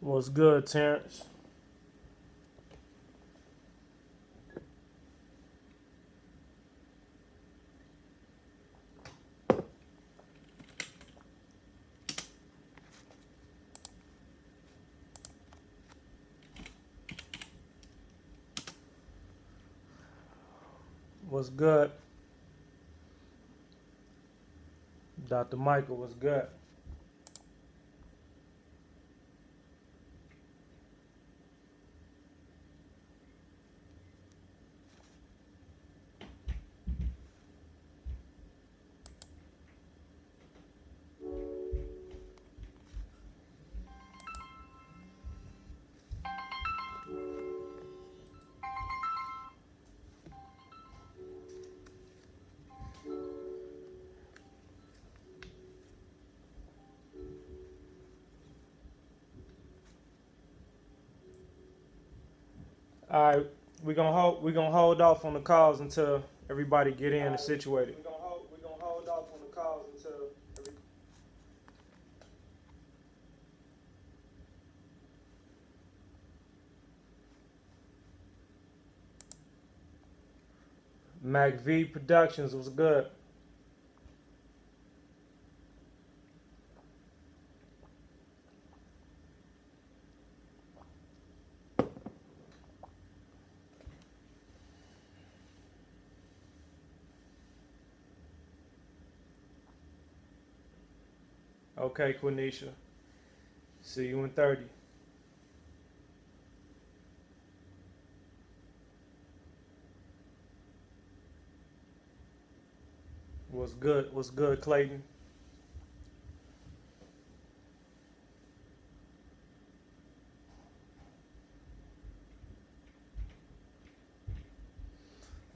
What's good, Terrence? What's good? Dr. Michael, what's good? All right, we're gonna hold off on the calls until everybody get in and situated. We're gonna hold off on the calls until Mac V Productions was good. Okay, Quenisha. See you in 30. What's good? What's good, Clayton?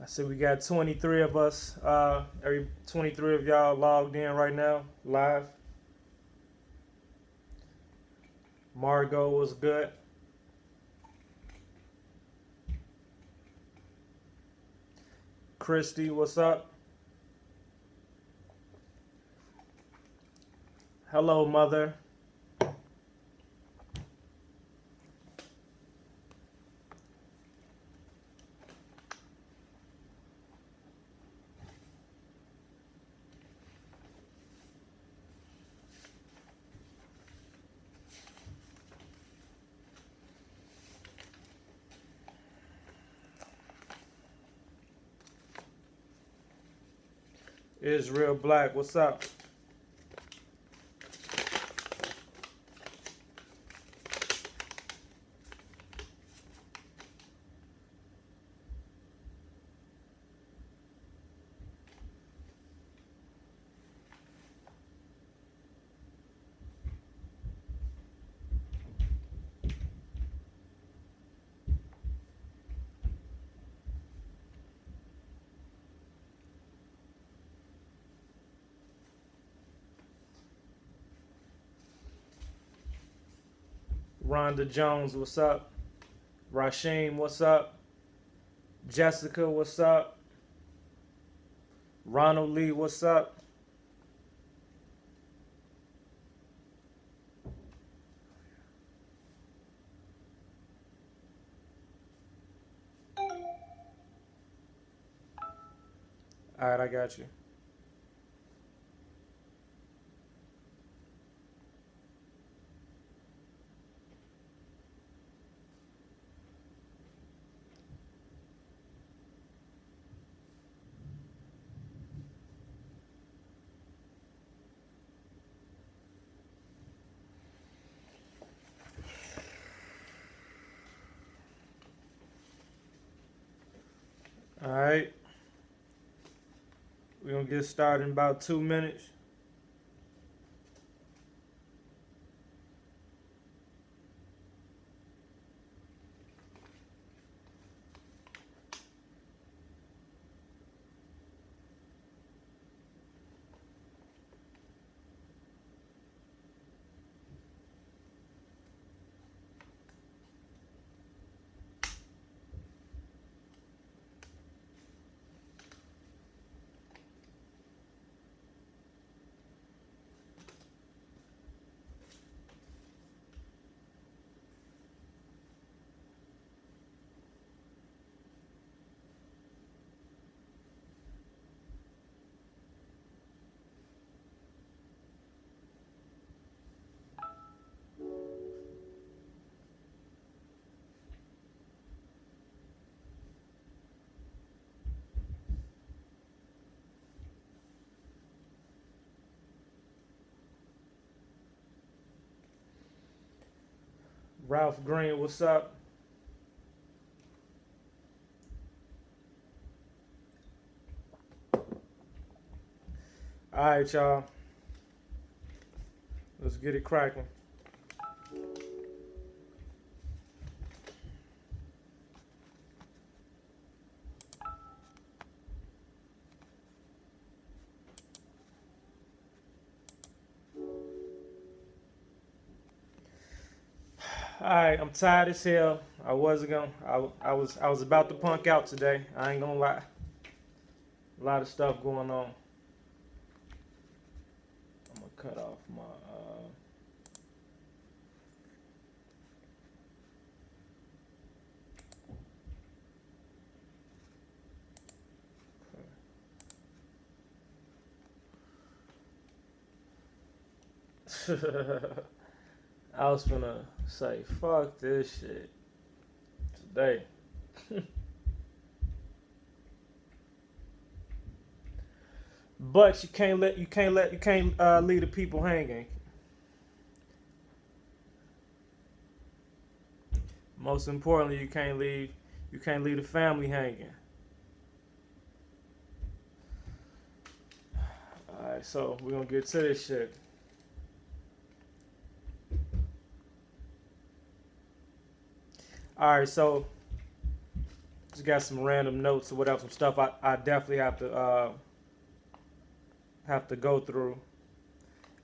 I see we got 23 of us. Every 23 of y'all logged in right now, live. Margot was good. Christy, what's up? Hello, mother. Israel Black, what's up? Rhonda Jones, what's up? Rasheem, what's up? Jessica, what's up? Ronald Lee, what's up? All right, I got you. All right, we're gonna get started in about 2 minutes. Ralph Green, what's up? All right, y'all. Let's get it cracking. All right, I'm tired as hell. I wasn't gonna. I was about to punk out today. I ain't gonna lie. A lot of stuff going on. I'm gonna cut off my. I was gonna say fuck this shit today. But you can't leave the people hanging. Most importantly, you can't leave the family hanging. All right, so we're gonna get to this shit. All right, so just got some random notes or whatever, some stuff I definitely have to go through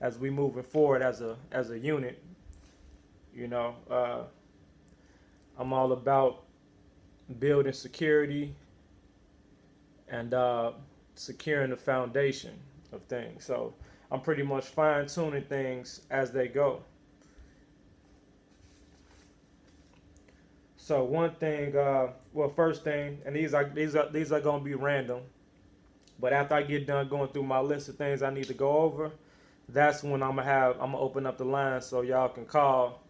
as we moving forward as a unit. You know, I'm all about building security and securing the foundation of things. So I'm pretty much fine tuning things as they go. So one thing, well, first thing, and these are gonna be random, but after I get done going through my list of things I need to go over, that's when I'm gonna open up the line so y'all can call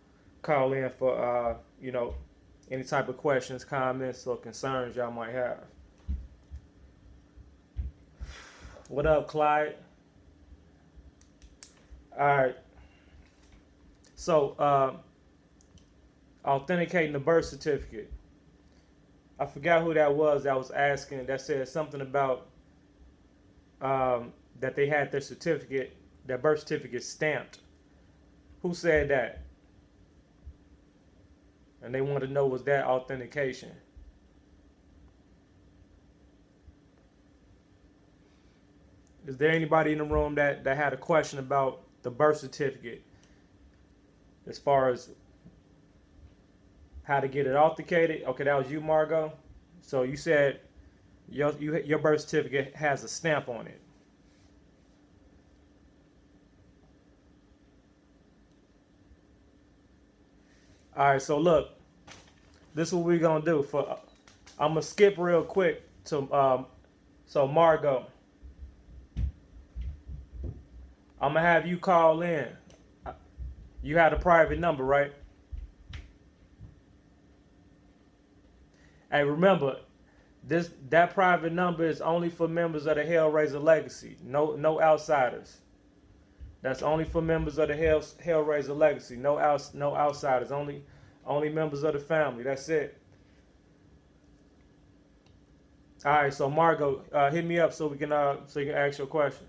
in for any type of questions, comments, or concerns y'all might have. What up, Clyde? All right. So authenticating the birth certificate. I forgot who that was asking. That said something about that they had their birth certificate stamped. Who said that? And they wanted to know, was that authentication? Is there anybody in the room that had a question about the birth certificate as far as how to get it authenticated? Okay, that was you, Margot. So you said your birth certificate has a stamp on it. All right, so look, this is what we're gonna do. I'm gonna skip real quick to so Margot, I'm gonna have you call in. You had a private number, right? Hey, remember, that private number is only for members of the Hellraiser Legacy. No outsiders. That's only for members of the Hellraiser Legacy. No outsiders. Only members of the family. That's it. All right. So Margot, hit me up so you can ask your question.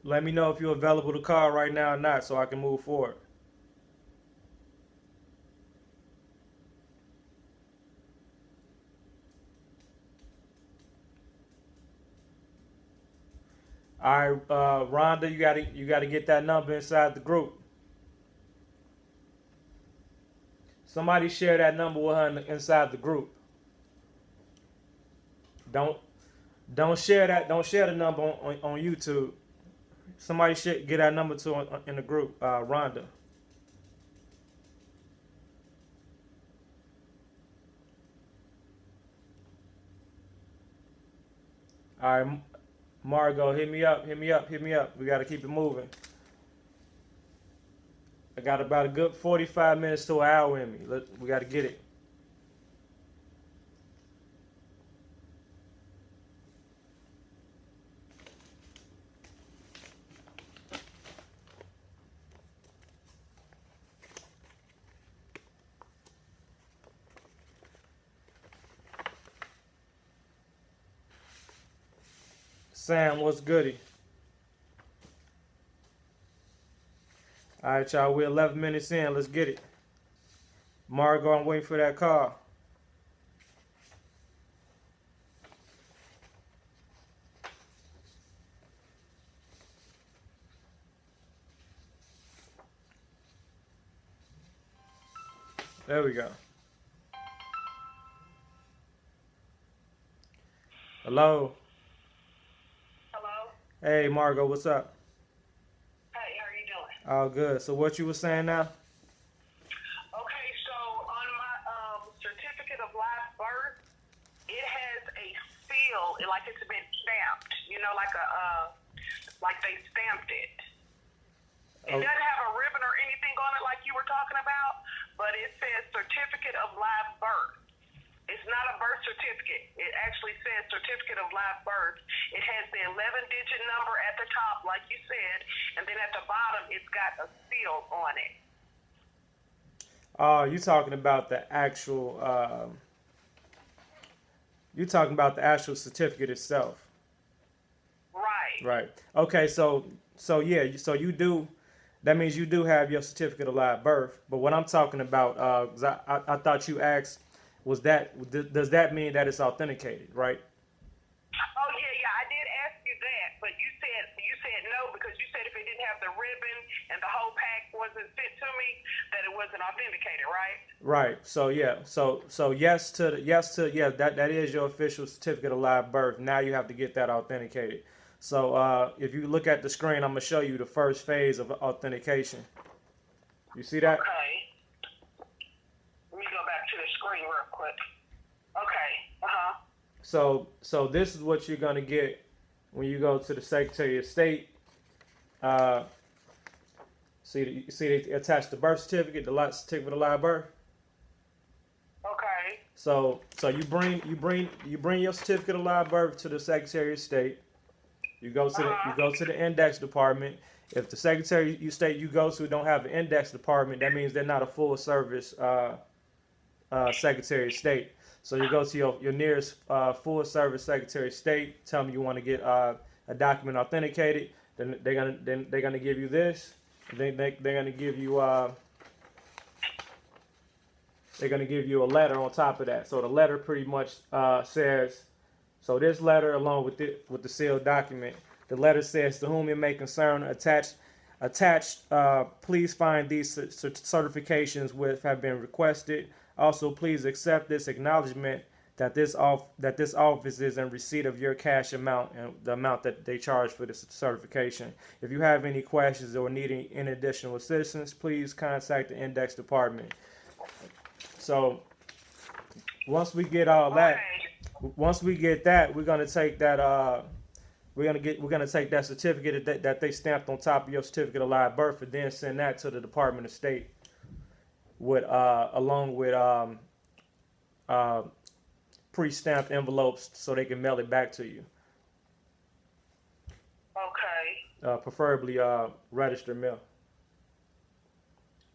Let me know if you're available to call right now or not, so I can move forward. All right, Rhonda, you gotta get that number inside the group. Somebody share that number with her inside the group. Don't share that. Don't share the number on YouTube. Somebody should get that number to in the group. Rhonda. All right, Margot, hit me up, hit me up, hit me up. We got to keep it moving. I got about a good 45 minutes to an hour in me. We got to get it. Sam, what's goody? All right, y'all. We're 11 minutes in. Let's get it. Margot, I'm waiting for that call. There we go. Hello. Hello? Hey, Margot, what's up? Hey, how are you doing? All good. So what you were saying now? Okay, so on my certificate of live birth, it has a seal, like it's been stamped. You know, like they stamped it. It Oh, doesn't have a ribbon or anything on it like you were talking about, but it says certificate of live birth. It's not a birth certificate. It actually says certificate of live birth. It has the 11-digit number at the top, like you said, and then at the bottom, it's got a seal on it. oh, you talking about the actual? You talking about the actual certificate itself, Right. right? Okay, so yeah, so you do. That means you do have your certificate of live birth. But what I'm talking about, 'cause I thought you asked, was that does that mean that it's authenticated, right? Oh yeah, I did ask you that, but you said no because you said if it didn't have the ribbon and the whole pack wasn't sent to me, that it wasn't authenticated, right? Right. So yeah. So yes, that is your official certificate of live birth. Now you have to get that authenticated. So if you look at the screen, I'm gonna show you the first phase of authentication. You see that? Okay. Let me go back to the screen real quick. Okay. Uh-huh. So this is what you're gonna get when you go to the Secretary of State. Uh, see they attach the birth certificate, the certificate of live birth. Okay. So you bring your certificate of live birth to the Secretary of State. You go to the index department. If the Secretary of State you go to don't have an index department, that means they're not a full service Secretary of State. So you go to your nearest full service Secretary of State. Tell them you want to get a document authenticated. Then they're gonna give you this. They're gonna give you they're gonna give you a letter on top of that. So the letter pretty much says. So this letter, along with the sealed document, the letter says, "To whom it may concern, attached. Please find these certifications which have been requested. Also, please accept this acknowledgement that this office is in receipt of your cash amount and the amount that they charge for this certification. If you have any questions or need any additional assistance, please contact the index department." So once we get all that. Okay. Once we get that, we're gonna take that. We're gonna take that certificate that they stamped on top of your certificate of live birth, and then send that to the Department of State with along with pre-stamped envelopes so they can mail it back to you. Okay. Preferably registered mail.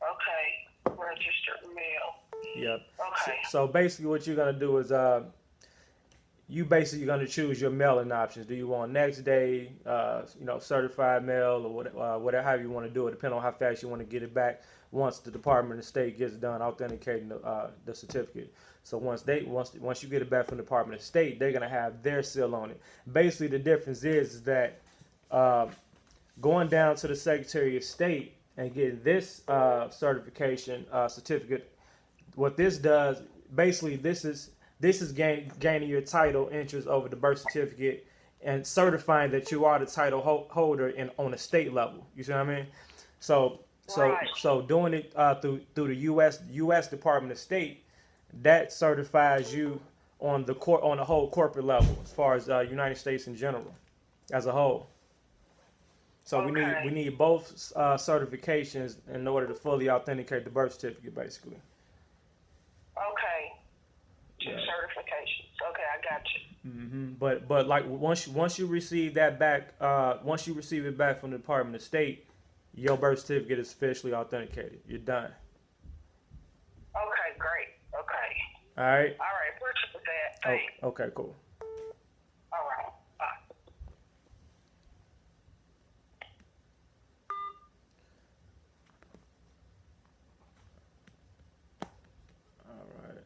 Okay. Registered mail. Yep. Okay. So basically, what you're gonna do is you basically going to choose your mailing options. Do you want next day, certified mail, or whatever, however you want to do it, depending on how fast you want to get it back. Once the Department of State gets done authenticating the certificate, so once you get it back from the Department of State, they're going to have their seal on it. Basically, the difference is that going down to the Secretary of State and getting this certification certificate, what this does, basically, this is gaining your title interest over the birth certificate and certifying that you are the title holder on a state level. You see what I mean? So doing it through the U.S. Department of State, that certifies you on the whole corporate level, as far as United States in general, as a whole. So we need both certifications in order to fully authenticate the birth certificate, basically. Okay. Two Yeah. certifications. Okay, I got you. But like once you receive that back, once you receive it back from the Department of State, your birth certificate is officially authenticated. You're done. Okay, great. Okay. All right. All right, appreciate that. Oh, Thanks. okay. Cool. All right. Bye. All right.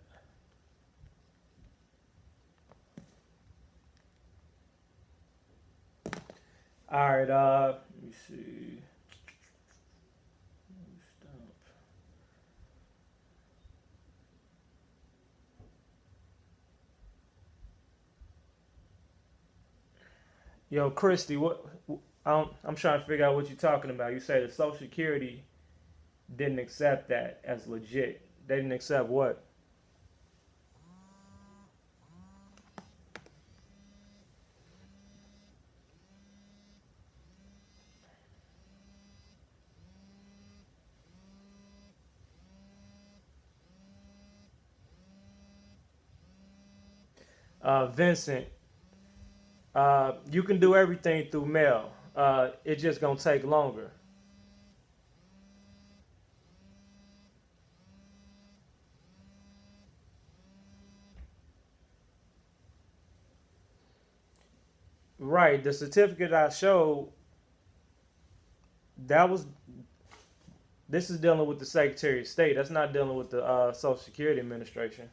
All right. Let me see. Stump. Yo, Christy, what? I'm trying to figure out what you're talking about. You say the Social Security didn't accept that as legit. They didn't accept what? Vincent, you can do everything through mail. It's just gonna take longer. Right. The certificate I showed, that was. This is dealing with the Secretary of State. That's not dealing with the Social Security Administration.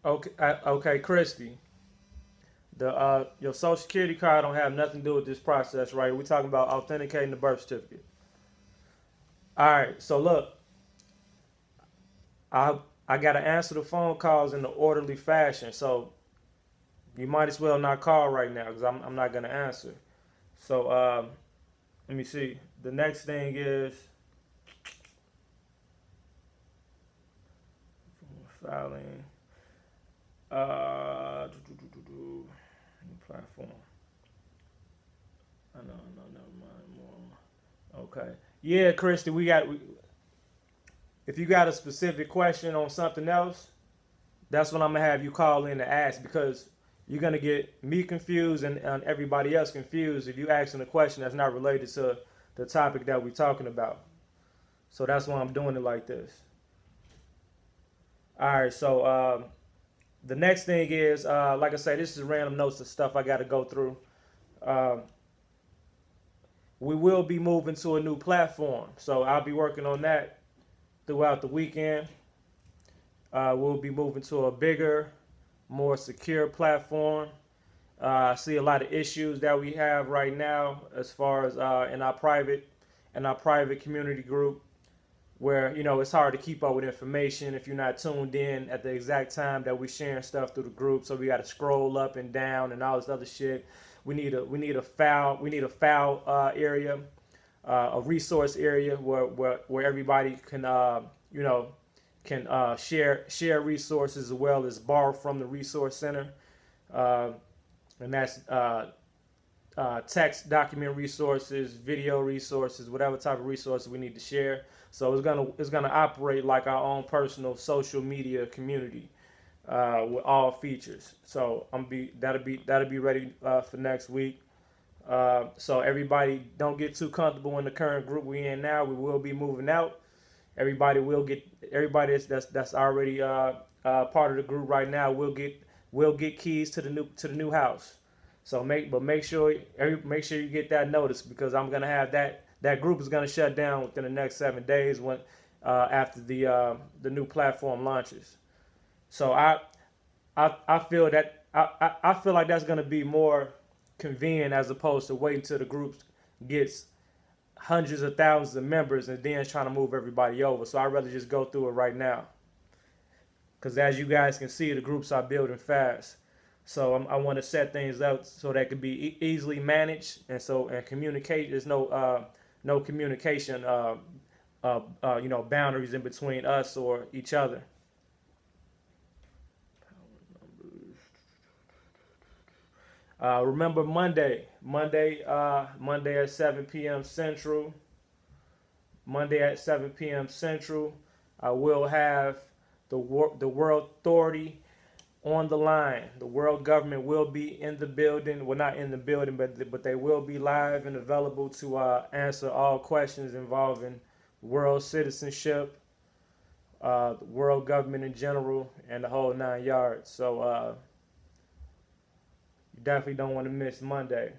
Okay. Okay, Christy. The your Social Security card don't have nothing to do with this process, right? We're talking about authenticating the birth certificate. All right. So look, I I gotta answer the phone calls in the orderly fashion. So you might as well not call right now because I'm not gonna answer. So let me see. The next thing is filing. New platform. I know, never mind. More. Okay. Yeah, Christy, if you got a specific question on something else, that's what I'm gonna have you call in to ask because you're gonna get me confused and everybody else confused if you asking a question that's not related to the topic that we're talking about. So that's why I'm doing it like this. All right. So the next thing is, like I say, this is random notes of stuff I got to go through. Um, we will be moving to a new platform, so I'll be working on that throughout the weekend. We'll be moving to a bigger, more secure platform. I see a lot of issues that we have right now as far as in our private community group where it's hard to keep up with information if you're not tuned in at the exact time that we're sharing stuff through the group. So we got to scroll up and down and all this other shit. We need a file area, a resource area where everybody can share resources as well as borrow from the resource center, and that's text document resources, video resources, whatever type of resources we need to share. So it's gonna operate like our own personal social media community with all features. So that'll be ready for next week. So everybody don't get too comfortable in the current group we're in now. We will be moving out. Everybody that's already part of the group right now will get keys to the new house. So make sure you get that notice because I'm gonna have that group is gonna shut down within the next 7 days when after the new platform launches. So I feel that I feel like that's gonna be more convenient as opposed to waiting till the group gets hundreds of thousands of members and then trying to move everybody over. So I'd rather just go through it right now. because as you guys can see, the groups are building fast. So I want to set things up so that can be easily managed, and communicate. There's no communication boundaries in between us or each other. Remember Monday at 7 p.m. Central. Monday at 7 p.m. Central, I will have the World Authority on the line. The world government will be in the building. Well, not in the building, but they will be live and available to answer all questions involving world citizenship, the world government in general, and the whole 9 yards. So you definitely don't want to miss Monday.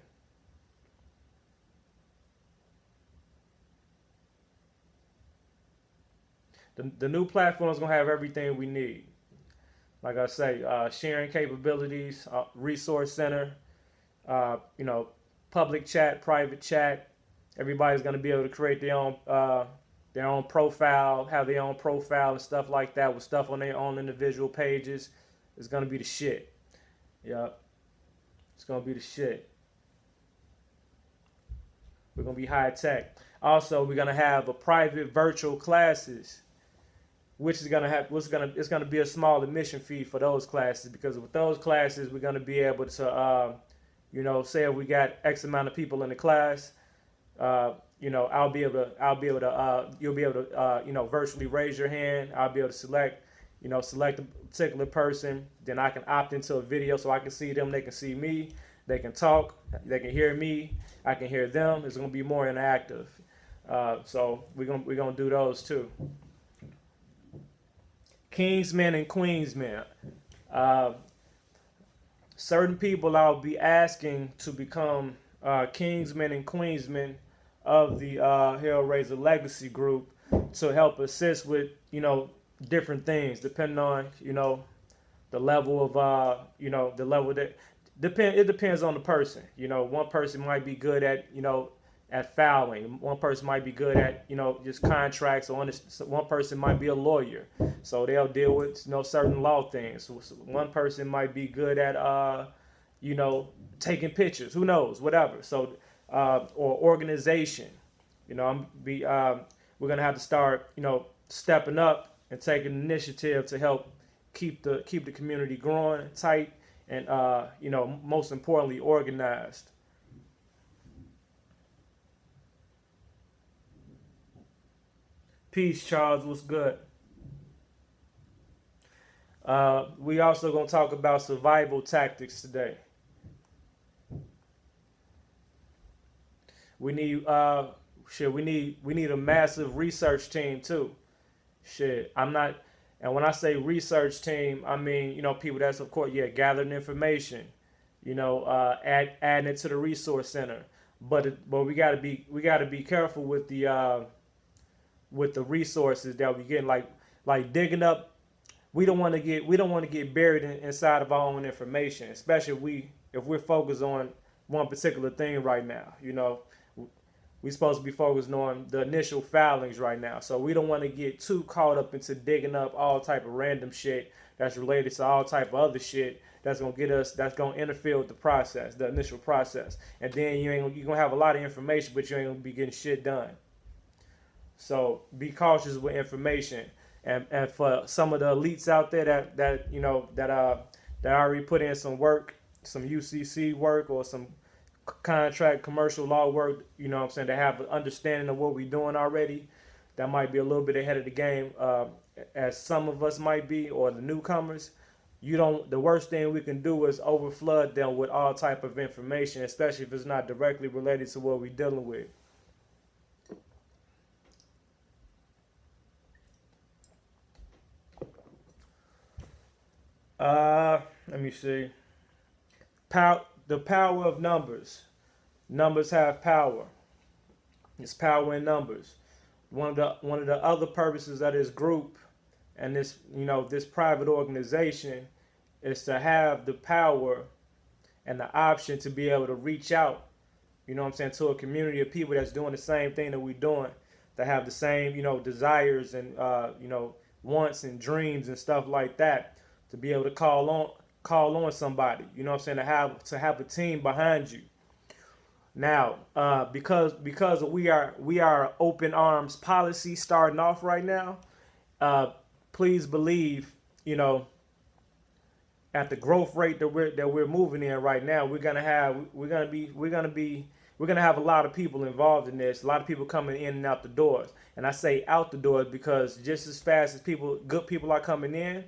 The new platform is going to have everything we need. Like I say, sharing capabilities, resource center, public chat, private chat. Everybody's going to be able to create their own profile, have their own profile and stuff like that with stuff on their own individual pages. It's going to be the shit. Yep. It's going to be the shit. We're going to be high tech. Also, we're going to have a private virtual classes, which is it's gonna be a small admission fee for those classes, because with those classes we're gonna be able to say if we got X amount of people in the class, I'll be able to you'll be able to virtually raise your hand. I'll be able to select a particular person. Then I can opt into a video so I can see them, they can see me, they can talk, they can hear me, I can hear them. It's gonna be more interactive. So we're gonna do those too. Kingsmen and Queensmen. Certain people I'll be asking to become Kingsmen and Queensmen of the Hellraiser Legacy group to help assist with, different things depending on, the level of, the level that it depends on the person. One person might be good at fouling. One person might be good at, just contracts. Or one person might be a lawyer, so they'll deal with, certain law things. One person might be good at, taking pictures. Who knows? Whatever. So, or organization. We're gonna have to start, stepping up and taking initiative to help keep the community growing tight and, most importantly, organized. Peace, Charles. What's good? We also gonna talk about survival tactics today. We need we need a massive research team too. And when I say research team, I mean people that's, of course, gathering information, adding it to the resource center. But we gotta be careful with the resources that we get, like digging up. We don't want to get buried inside of our own information, especially if we're focused on one particular thing right now. We're supposed to be focused on the initial filings right now, so we don't want to get too caught up into digging up all type of random shit that's related to all type of other shit that's gonna interfere with the initial process, and then you're gonna have a lot of information, but you ain't gonna be getting shit done. So be cautious with information, and for some of the elites out there that already put in some work, some UCC work or some contract commercial law work, they have an understanding of what we're doing already. That might be a little bit ahead of the game, as some of us might be, or the newcomers. The worst thing we can do is overflood them with all type of information, especially if it's not directly related to what we're dealing with. Let me see. The power of numbers. Numbers have power. It's power in numbers. One of the other purposes of this group and this private organization is to have the power and the option to be able to reach out, to a community of people that's doing the same thing that we're doing, that have the same, desires and, wants and dreams and stuff like that, to be able to call on somebody. You know what I'm saying? To have a team behind you. Now, because we are open arms policy starting off right now. Please believe, you know, at the growth rate that we're moving in right now, we're gonna have a lot of people involved in this. A lot of people coming in and out the doors. And I say out the doors because just as fast as good people are coming in,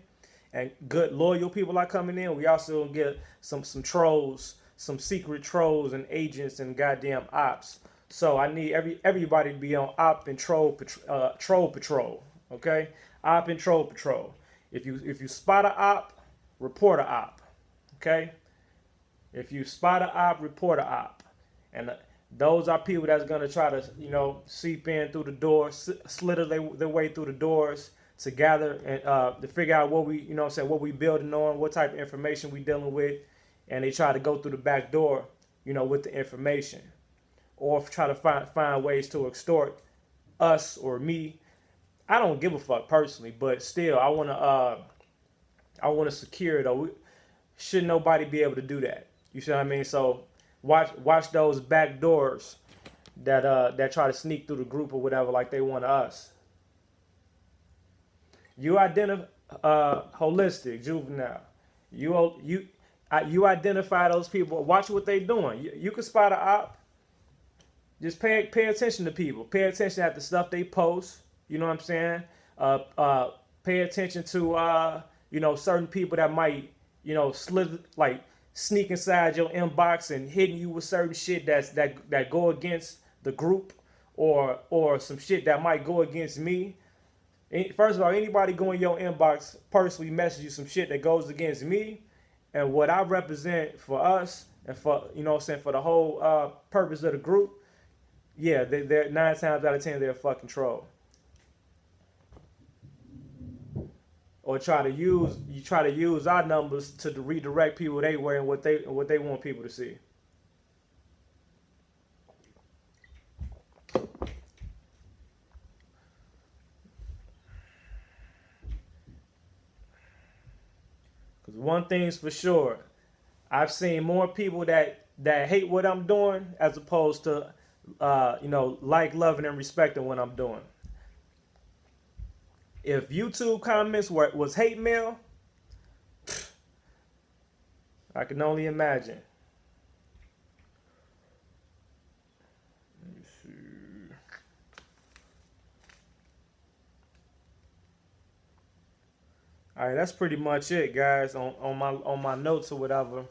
and good loyal people are coming in, we also get some trolls, some secret trolls and agents and goddamn ops. So I need everybody to be on op and troll patrol. Okay, op and troll patrol. If you spot a op, report a op. Okay, if you spot a op, report a op. And those are people that's gonna try to, you know, seep in through the doors, slither their way through the doors to gather and to figure out what we, you know what I'm saying, what we building on, what type of information we dealing with, and they try to go through the back door, you know, with the information, or try to find ways to extort us or me. I don't give a fuck personally, but still, I wanna secure it though. Should nobody be able to do that? You see what I mean? So watch those back doors that try to sneak through the group or whatever, like they want us. You identify holistic juvenile. You identify those people. Watch what they doing. You can spot an op. Just pay attention to people. Pay attention at the stuff they post. You know what I'm saying? Pay attention to you know, certain people that might, you know, sneak inside your inbox and hitting you with certain shit that go against the group, or some shit that might go against me. First of all, anybody go in your inbox, personally message you some shit that goes against me and what I represent for us and for, you know what I'm saying, for the whole purpose of the group. Yeah, they're 9 times out of 10 they're a fucking troll. Or try to use our numbers to redirect people they way and what they want people to see. Because one thing's for sure, I've seen more people that hate what I'm doing as opposed to you know, like, loving, and respecting what I'm doing. If YouTube comments was hate mail, I can only imagine. Let me see. All right, that's pretty much it, guys, on my notes or whatever.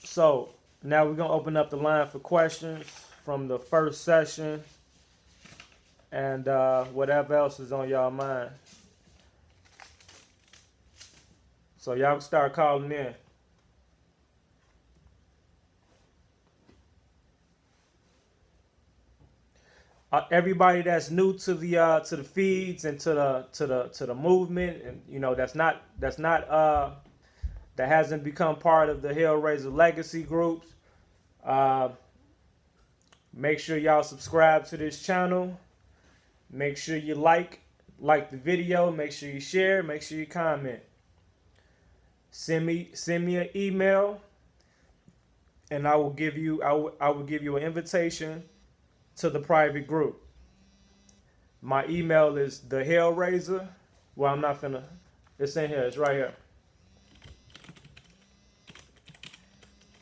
So now we're gonna open up the line for questions from the first session, and whatever else is on y'all mind. So y'all can start calling in. Everybody that's new to the feeds and to the movement, and you know that hasn't become part of the Hellraiser Legacy groups. Make sure y'all subscribe to this channel. Make sure you like the video. Make sure you share. Make sure you comment. Send me an email, and I will give you an invitation to the private group. My email is THEHAILRAZOR. Well, I'm not finna. It's in here. It's right here.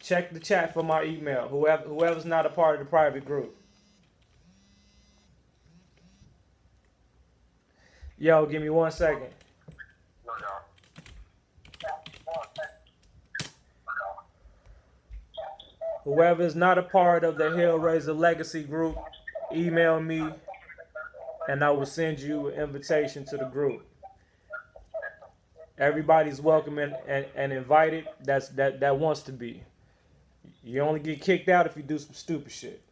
Check the chat for my email. Whoever's not a part of the private group. Yo, give me 1 second. Whoever is not a part of the Hellraiser Legacy group, email me, and I will send you an invitation to the group. Everybody's welcome and invited. That wants to be. You only get kicked out if you do some stupid shit.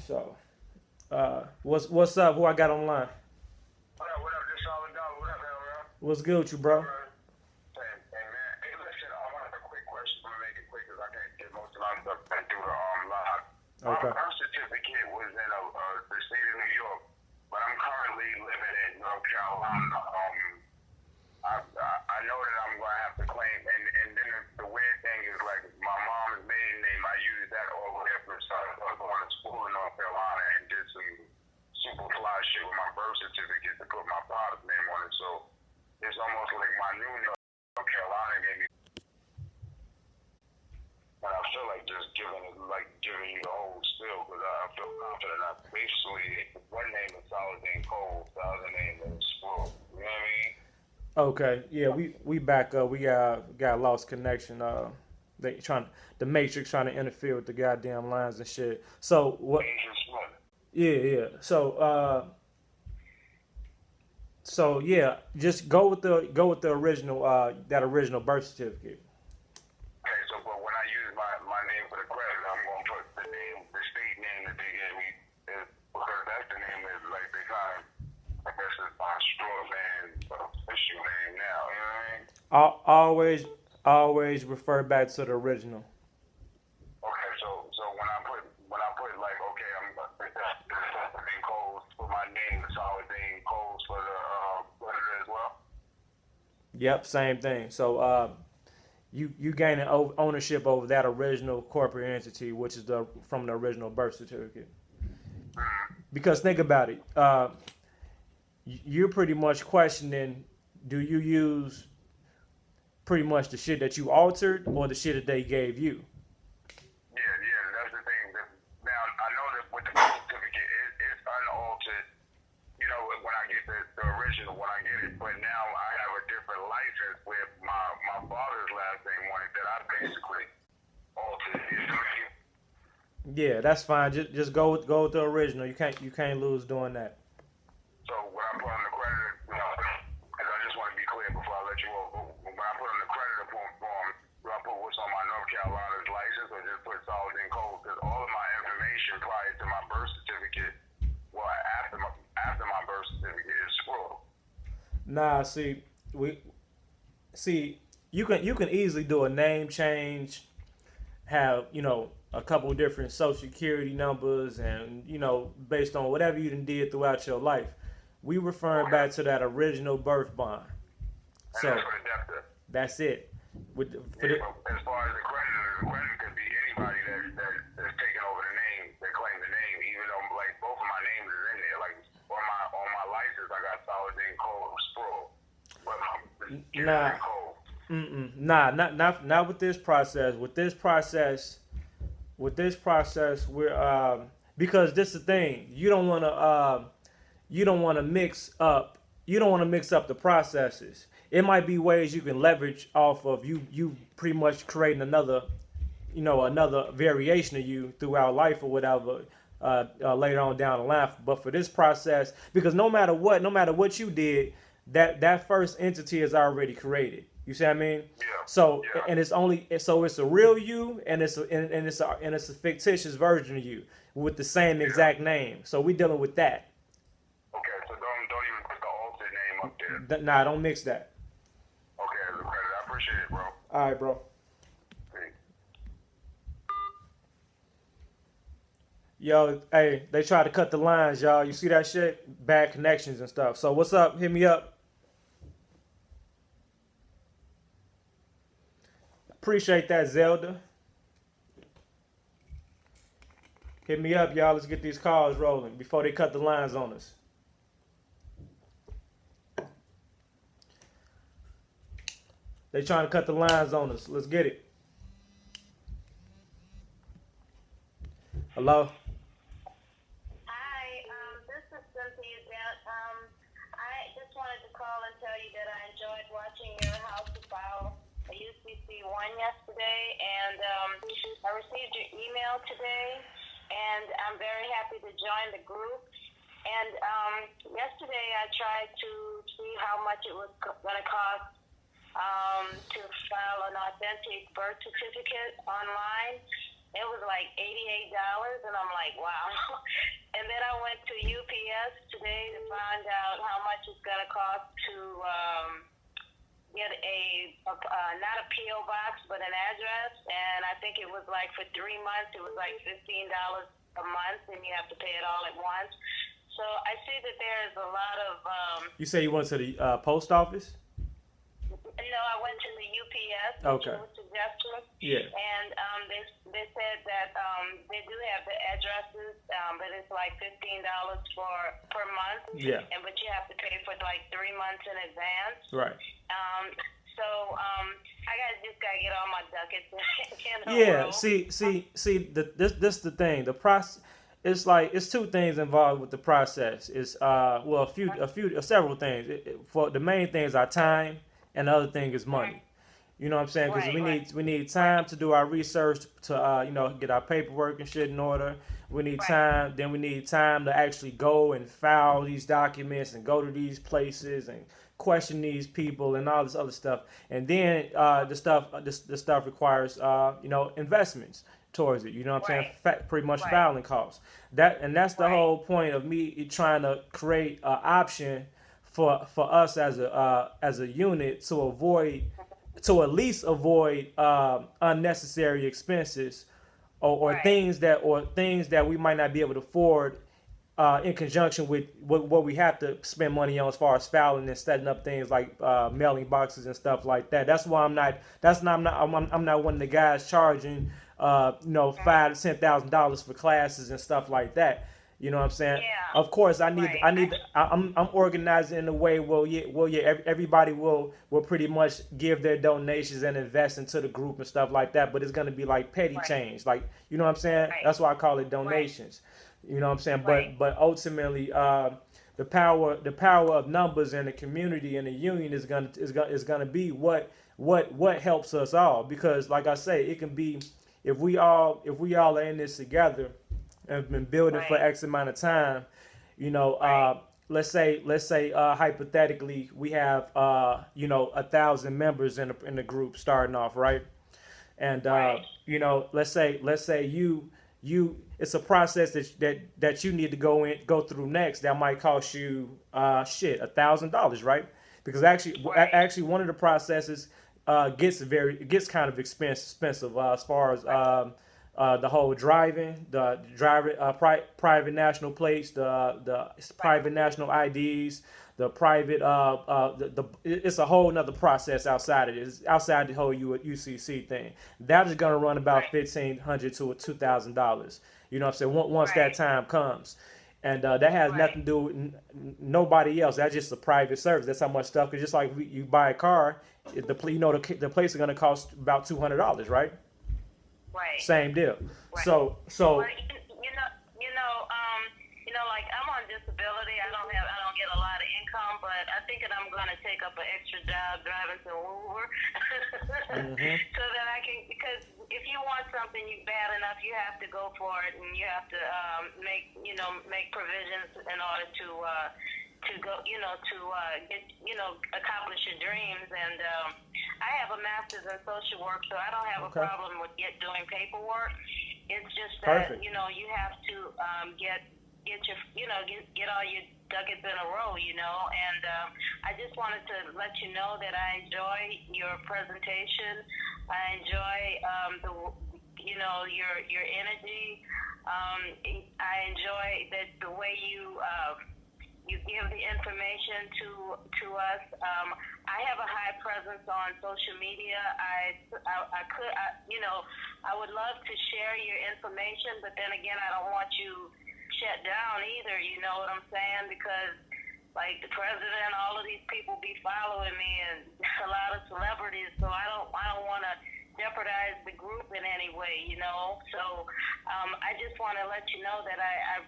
So, what's up? Who I got online? What up, this Solid Dollar, what up, man? What's good with you, bro? Hey, man. Hey, listen, I want a quick question. I'm gonna make it quick because I can't get most of my stuff back through the live. Okay. My birth certificate was in the state of New York, but I'm currently living in North Carolina. Carolina. I know that I'm gonna have to claim, and then the weird thing is like my mom's maiden name. I use that all the way up until I was going to school in North Carolina and did some super fly shit with my birth certificate to put my father's name on it. So it's almost like my new North Carolina gave me. And I feel like just giving you the whole spill because I feel confident. I basically one name is Saladin Cole, the other name is Sproul. You know what I mean? Okay, yeah, we back up. We got lost connection. The Matrix trying to interfere with the goddamn lines and shit. So what? Yeah. So yeah, just go with the original that original birth certificate. Okay, so but when I use my name for the credit, I'm gonna put the state name that they gave me, because that's the name that like they kind of, I guess it's my straw man official name now. You know what I mean? Always refer back to the original. Okay, so when I put like okay, I'm gonna put that Saladin Coles for my name, the Saladin Coles for the creditor as well. Yep, same thing. So you gain ownership over that original corporate entity, which is from the original birth certificate. Because think about it, you're pretty much questioning: do you use pretty much the shit that you altered or the shit that they gave you? Yeah, that's the thing. Now I know that with the birth certificate, it's unaltered. You know, when I get the original, when I get it, but now I have a different license with my father's last name on it that I basically altered. You know what I mean? Yeah, that's fine. Just go with the original. You can't lose doing that. So when I put on the creditor, because I just want to be clear before I let you go. When I put on the creditor form, do I put what's on my North Carolina's license or just put Saladin Cole? Because all of my information prior to my birth certificate, well, after my birth certificate is scrolled. Nah, you can easily do a name change, have a couple different social security numbers, and based on whatever you did throughout your life. We referring back to that original birth bond. And So that's for the debtor. that's it. But as far as the creditor could be anybody that's taking over the name, that claim the name, even though like both of my names is in there. Like on my license, I got Saladin Cole Sproul, but Nah. Cole. Not with this process. With this process, we're because this is the thing. You don't want to mix up. You don't want to mix up the processes. It might be ways you can leverage off of you pretty much creating another variation of you throughout life or whatever later on down the line. But for this process, because no matter what you did, that first entity is already created. You see what I mean? Yeah. So Yeah. and it's a real you and it's a fictitious version of you with the same exact name. So we dealing with that. Okay, so don't even put the altered name up there. Nah, don't mix that. Okay, as a credit, I appreciate it, bro. All right, bro. Hey. Yo, hey, they try to cut the lines, y'all. You see that shit? Bad connections and stuff. So what's up? Hit me up. Appreciate that, Zelda. Hit me up, y'all. Let's get these calls rolling before they cut the lines on us. They trying to cut the lines on us. Let's get it. Hello? Hi, this is Cynthia. I just wanted to call and tell you that I enjoyed watching your House of File UCC 1 yesterday, and I received your email today, and I'm very happy to join the group. And yesterday I tried to see how much it was going to cost to file an authentic birth certificate online. It was like $88, and I'm like, wow. And then I went to UPS today to find out how much it's going to cost to get not a P.O. box, but an address. And I think it was like for 3 months, it was like $15 a month, and you have to pay it all at once. So I see that there is a lot of You say you went to the post office? no, I went to the UPS, which Okay. you suggested, Yeah. and they said that they do have the addresses, but it's like $15 for per month, Yeah. and but you have to pay for like 3 months in advance. Right. So just gotta get all my ducats in a Yeah. row. See. This the thing. The process. It's like it's two things involved with the process. It's several things. For the main thing is our time, and the other thing is money. You know what I'm saying? Because Right. we need time to do our research to get our paperwork and shit in order. We need time. Then we need time to actually go and file these documents and go to these places and question these people and all this other stuff. And then the stuff requires investments towards it. You know what I'm saying? Pretty much Right. filing costs. That's the Right. whole point of me trying to create an option for us as a unit to at least avoid unnecessary expenses or Right. things that we might not be able to afford in conjunction with what we have to spend money on as far as filing and setting up things like mailing boxes and stuff like that. That's why I'm not one of the guys charging $5,000 to $10,000 for classes and stuff like that. You know what I'm saying? Yeah. Of course, I'm organizing in a way. Everybody will pretty much give their donations and invest into the group and stuff like that. But it's gonna be like petty change, like you know what I'm saying. Right. That's why I call it donations. You know what I'm saying? Right. But ultimately, the power of numbers in the community and the union is gonna be what helps us all. Because like I say, it can be if we all are in this together and have been building for X amount of time. Let's say hypothetically we have 1,000 members in the group starting off, right? And let's say you it's a process that you need to go through next that might cost you $1,000, right? Because actually one of the processes gets kind of expensive as far as the whole driving, private national plates, the private national IDs, the private it's a whole nother process outside of this, outside the whole UCC thing. That is gonna run about $1,500 to $2,000. You know what I'm saying? Once that time comes. And that has nothing to do with nobody else. That's just a private service. That's how much stuff. Cause just like you buy a car, the plates are gonna cost about $200, right? Right. Same deal. Right. So Well, like I'm on disability. I don't get a lot of income, but I think that I'm gonna take up an extra job driving to Uber, so that I can. Because if you want something you bad enough, you have to go for it, and you have to make provisions in order to go, get, accomplish your dreams. And I have a master's in social work, so I don't have a problem with doing paperwork. It's just that you have to get all your ducats in a row, and I just wanted to let you know that I enjoy your presentation. I enjoy your energy. I enjoy that the way you give the information to us. I have a high presence on social media. I would love to share your information, but then again, I don't want you shut down either. You know what I'm saying? Because like the president, all of these people be following me, and a lot of celebrities. So I don't want to jeopardize the group in any way, So I just want to let you know that I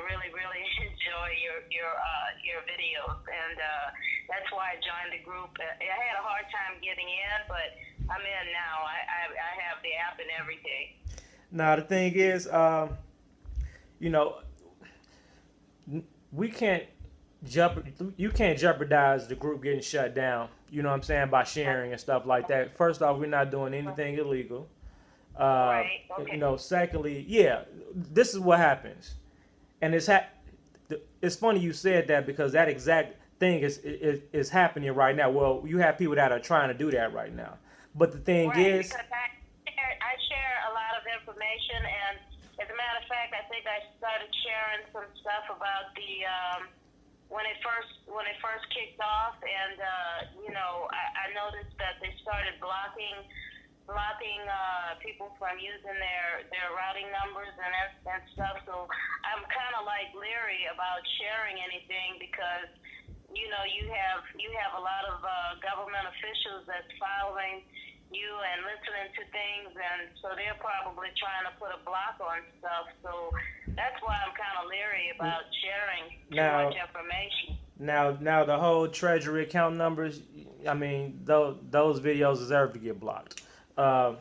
really enjoy your videos, and that's why I joined the group. I had a hard time getting in, but I'm in now. I have the app and everything. now the thing is, you can't jeopardize the group getting shut down. You know what I'm saying, by sharing and stuff like that. First off, we're not doing anything illegal. Right. Okay. Secondly, this is what happens, and it's funny you said that because that exact thing is happening right now. Well, you have people that are trying to do that right now, but the thing is, because I share a lot of information, and As a matter of fact, I think I started sharing some stuff about the when it first kicked off, and I noticed that they started blocking people from using their routing numbers and stuff. So I'm kind of like leery about sharing anything because you have a lot of government officials that's following you and listening to things, and so they're probably trying to put a block on stuff. So that's why I'm kind of leery about sharing too much information. Now the whole treasury account numbers. I mean, those videos deserve to get blocked. Right.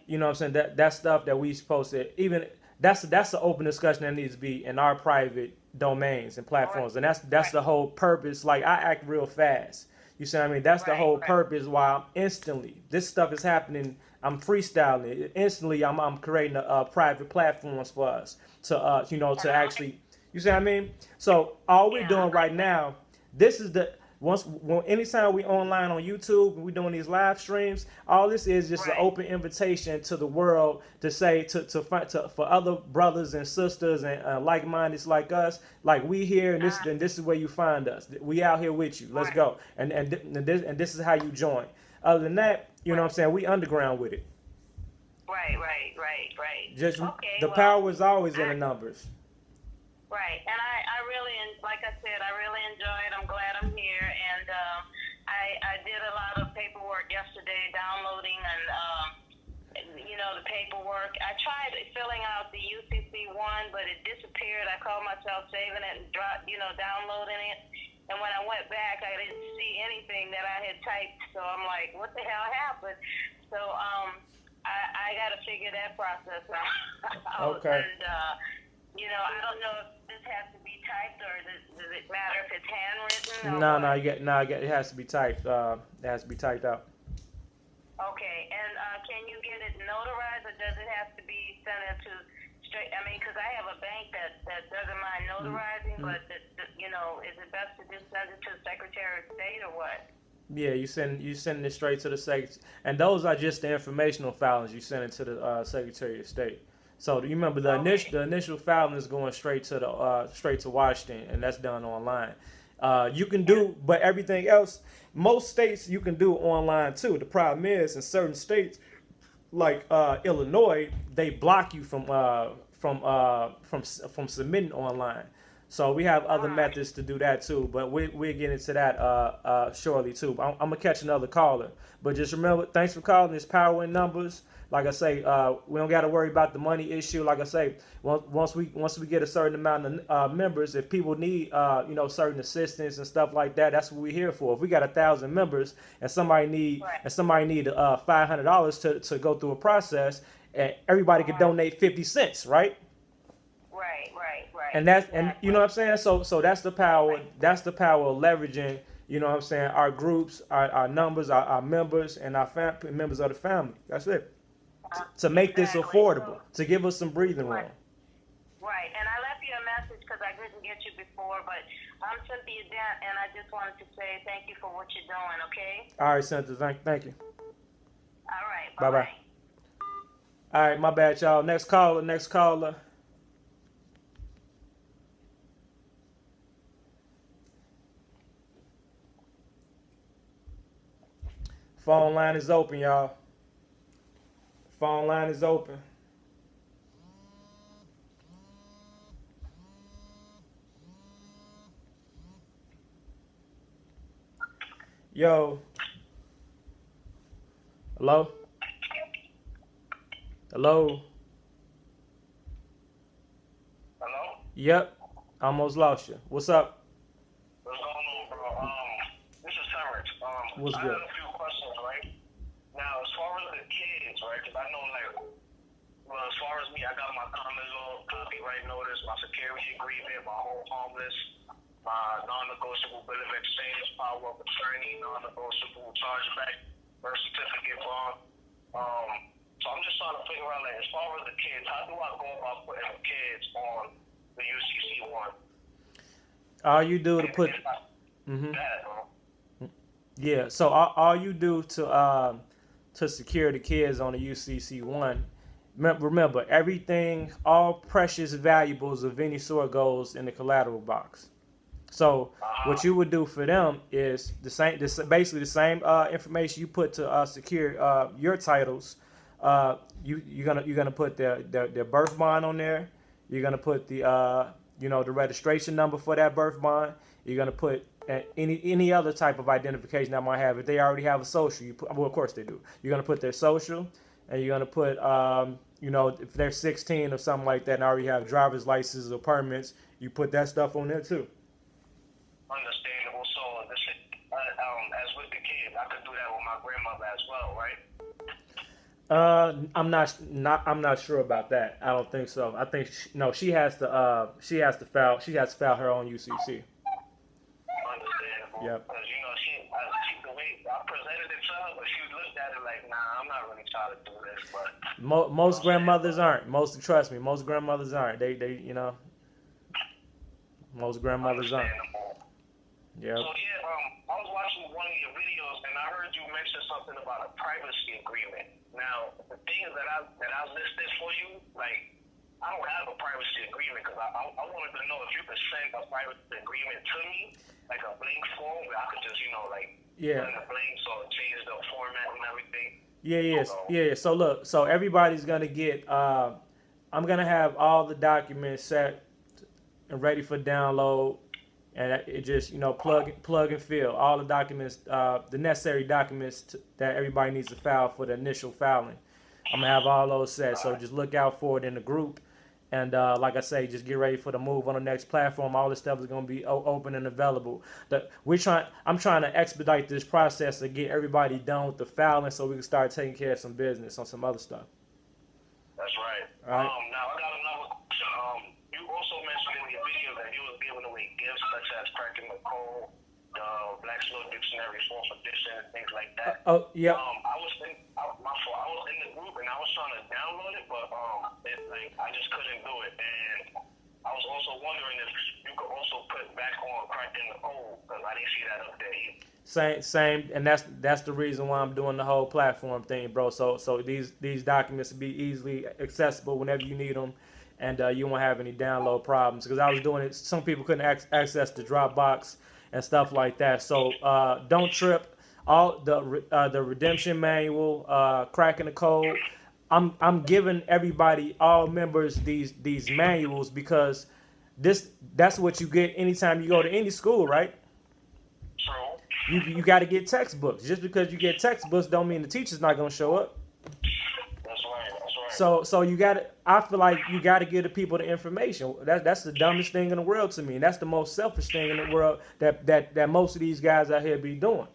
You know what I'm saying? That stuff that we supposed to even that's the open discussion that needs to be in our private domains and platforms, and that's the whole purpose. Like I act real fast. You see what I mean? That's the whole purpose why I'm instantly this stuff is happening. I'm freestyling it. Instantly. I'm creating a private platforms for us to to actually. You see what I mean? So all we're doing right now, this is the anytime we online on YouTube and we're doing these live streams, all this is just an open invitation to the world to say for other brothers and sisters and like-minded like us, like we here and this is where you find us. We out here with you. Let's go. And this is how you join. Other than that, you know what I'm saying? We underground with it. Right. Just the power is always in the numbers. Right, and I really, like I said, I really enjoyed. I'm glad I'm here, and I did a lot of paperwork yesterday, downloading and the paperwork. I tried filling out the UCC one, but it disappeared. I called myself saving it and downloading it, and when I went back, I didn't see anything that I had typed. So I'm like, what the hell happened? So I got to figure that process out. Okay. And I don't know if this has to be typed or does it matter if it's handwritten? It has to be typed. It has to be typed out. Okay, and can you get it notarized or does it have to be sent into straight? I mean, because I have a bank that doesn't mind notarizing, but is it best to just send it to the Secretary of State or what? Yeah, you send it straight to the secretary, and those are just the informational filings. You send it to the Secretary of State. So you remember the initial filing is going straight to Washington, and that's done online. You can do, but everything else, most states you can do online too. The problem is in certain states, like Illinois, they block you from submitting online. So we have other methods to do that too, but we'll get into that shortly too. I'm gonna catch another caller, but just remember, thanks for calling. It's power in numbers. Like I say, we don't got to worry about the money issue. Like I say, once we get a certain amount of members, if people need certain assistance and stuff like that, that's what we're here for. If we got 1,000 members and somebody need $500 to go through a process, and everybody can donate 50 cents, right? Right. And you know what I'm saying. So that's the power. That's the power of leveraging. You know what I'm saying. Our groups, our numbers, our members, and our members of the family. That's it. To make this affordable, to give us some breathing room. Right, and I left you a message because I couldn't get you before, but I'm Cynthia Dent, and I just wanted to say thank you for what you're doing, okay? All right, Cynthia, thank you. All right, bye-bye. All right, my bad, y'all. Next caller. Phone line is open, y'all. Phone line is open. Yo. Hello? Hello? Hello? Yep. Almost lost you. What's up? What's going on, bro? This is Terrence. What's I good? have a few questions, right? Now, as far as the kids, right? Because I know, as far as me, I got my common law copyright notice, my security agreement, my home homeless, my non-negotiable bill of exchange, power of attorney, non-negotiable chargeback, birth certificate bond. So I'm just trying to figure out, as far as the kids, how do I go about putting the kids on the UCC one? All you do to put. Yeah. So all you do to secure the kids on the UCC one Remember, everything, all precious valuables of any sort goes in the collateral box. So what you would do for them is the same. This basically the same information you put to secure your titles. You're gonna put their birth bond on there. You're gonna put the registration number for that birth bond. You're gonna put any other type of identification that might have. If they already have a social, well, of course they do. You're gonna put their social, and you're gonna put if they're 16 or something like that and already have driver's licenses or permits, you put that stuff on there too. Understandable. So the shit, as with the kids, I could do that with my grandmother as well, right? I'm not sure about that. I don't think so. I think she has to file her own UCC. Understandable. Yep. Because she the way I presented it to her, but she looked at it like, nah, I'm not really trying to do this. But Most grandmothers aren't. Trust me, most grandmothers aren't. They most grandmothers aren't. understandable. Yep. So I was watching one of your videos and I heard you mention something about a privacy agreement. Now, the things that I listed for you, like, I don't have a privacy agreement because I wanted to know if you could send a privacy agreement to me, like a blank form where I could just, Yeah. send the blank so change the format and everything. Yeah. So look, so everybody's gonna get. I'm gonna have all the documents set and ready for download, and it just plug and fill all the documents, the necessary documents that everybody needs to file for the initial filing. I'm gonna have all those set, so just look out for it in the group. And like I say, just get ready for the move on the next platform. All this stuff is going to be open and available. I'm trying to expedite this process to get everybody done with the filing, so we can start taking care of some business on some other stuff. That's right. All right. Now I got another question. You also mentioned in your video that you was giving away gifts such as cracking the code, the Black Slow Dictionary 4th edition, and things like that. Yep. I was in the group and I was trying to download it, but I just couldn't do it. And I was also wondering if you could also put back on cracking the code because I didn't see that up there either. Same, and that's the reason why I'm doing the whole platform thing, bro. So these documents will be easily accessible whenever you need them, and you won't have any download problems. Because I was doing it, some people couldn't access the Dropbox and stuff like that. So don't trip. All the redemption manual, cracking the code. I'm giving everybody, all members, these manuals because that's what you get anytime you go to any school, right? True. You got to get textbooks. Just because you get textbooks don't mean the teacher's not gonna show up. That's right. So you got to. I feel like you got to give the people the information. That's the dumbest thing in the world to me, and that's the most selfish thing in the world that most of these guys out here be doing.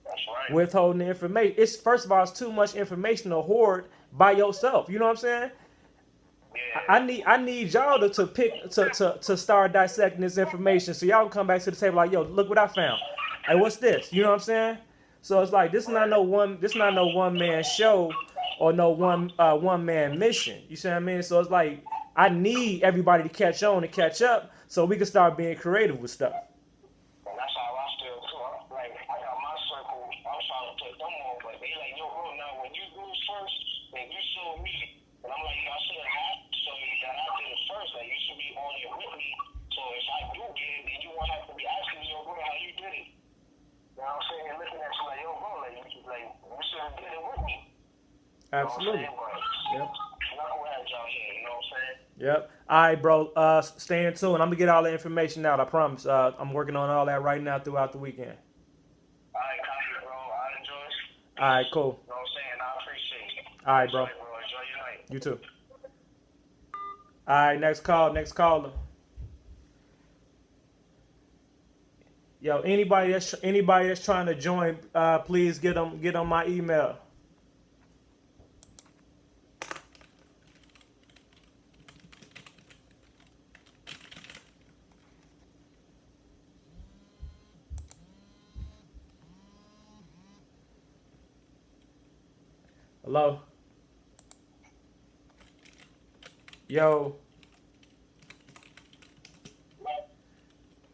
That's right. Withholding the information. It's first of all, it's too much information to hoard by yourself. You know what I'm saying? Yeah. I need y'all to start dissecting this information so y'all can come back to the table like, yo, look what I found. Hey, what's this? You know what I'm saying? So it's like this is not no one man show or no one man mission. You see what I mean? So it's like I need everybody to catch on and catch up so we can start being creative with stuff. And that's how I feel too. I got my circle. I'm trying to put them on, but they like, yo, bro, now when you do it first, then you show me. And I'm like, I should have shown you that I did it first. Like, you should be on it with me. So if I do get it, then you won't have to be asking me, yo, bro, how you did it. You know what I'm saying? And looking at you like, yo, bro, you should have did it with me. Absolutely. You know what I'm saying? Yep. Knuckleheads out here, you know what I'm saying? Yep. All right, bro. Stay in tune. I'm gonna get all the information out. I promise. I'm working on all that right now throughout the weekend. All right, copy, bro. I enjoy it. All right, cool. You know what I'm saying? I appreciate it. All right, bro. Enjoy your night. You too. All right, next caller. Yo, anybody that's trying to join, please get on my email. Hello. Yo.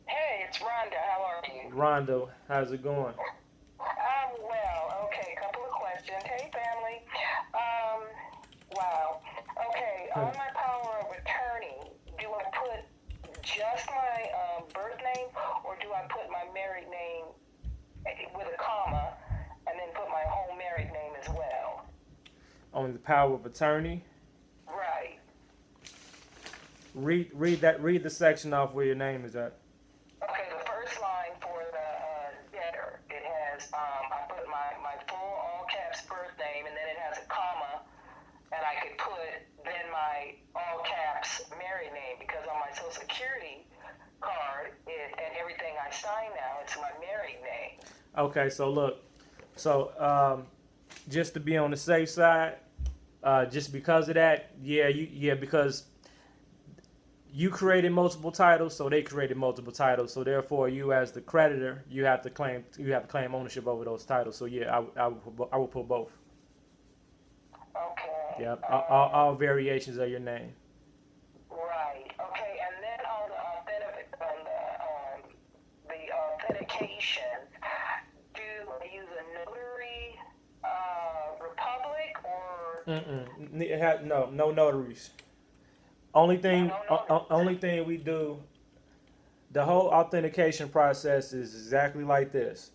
Hey, it's Rhonda. How are you? Rondo, how's it going? I'm well. Okay, couple of questions. Hey, family. the power of attorney. Right. Read the section off where your name is at. Okay, the first line for the debtor, it has, I put my full all caps birth name, and then it has a comma, and I could put then my all caps married name, because on my social security card and everything I sign now, it's my married name. Okay, so look, just to be on the safe side, just because of that, because you created multiple titles, so they created multiple titles, so therefore you as the creditor, you have to claim ownership over those titles. So yeah, I would put both. Okay. Yeah, all variations of your name. Right. Okay. And then on the authentication, do I use a notary republic or? No notaries. Only thing No. we do, the whole authentication process is exactly like this.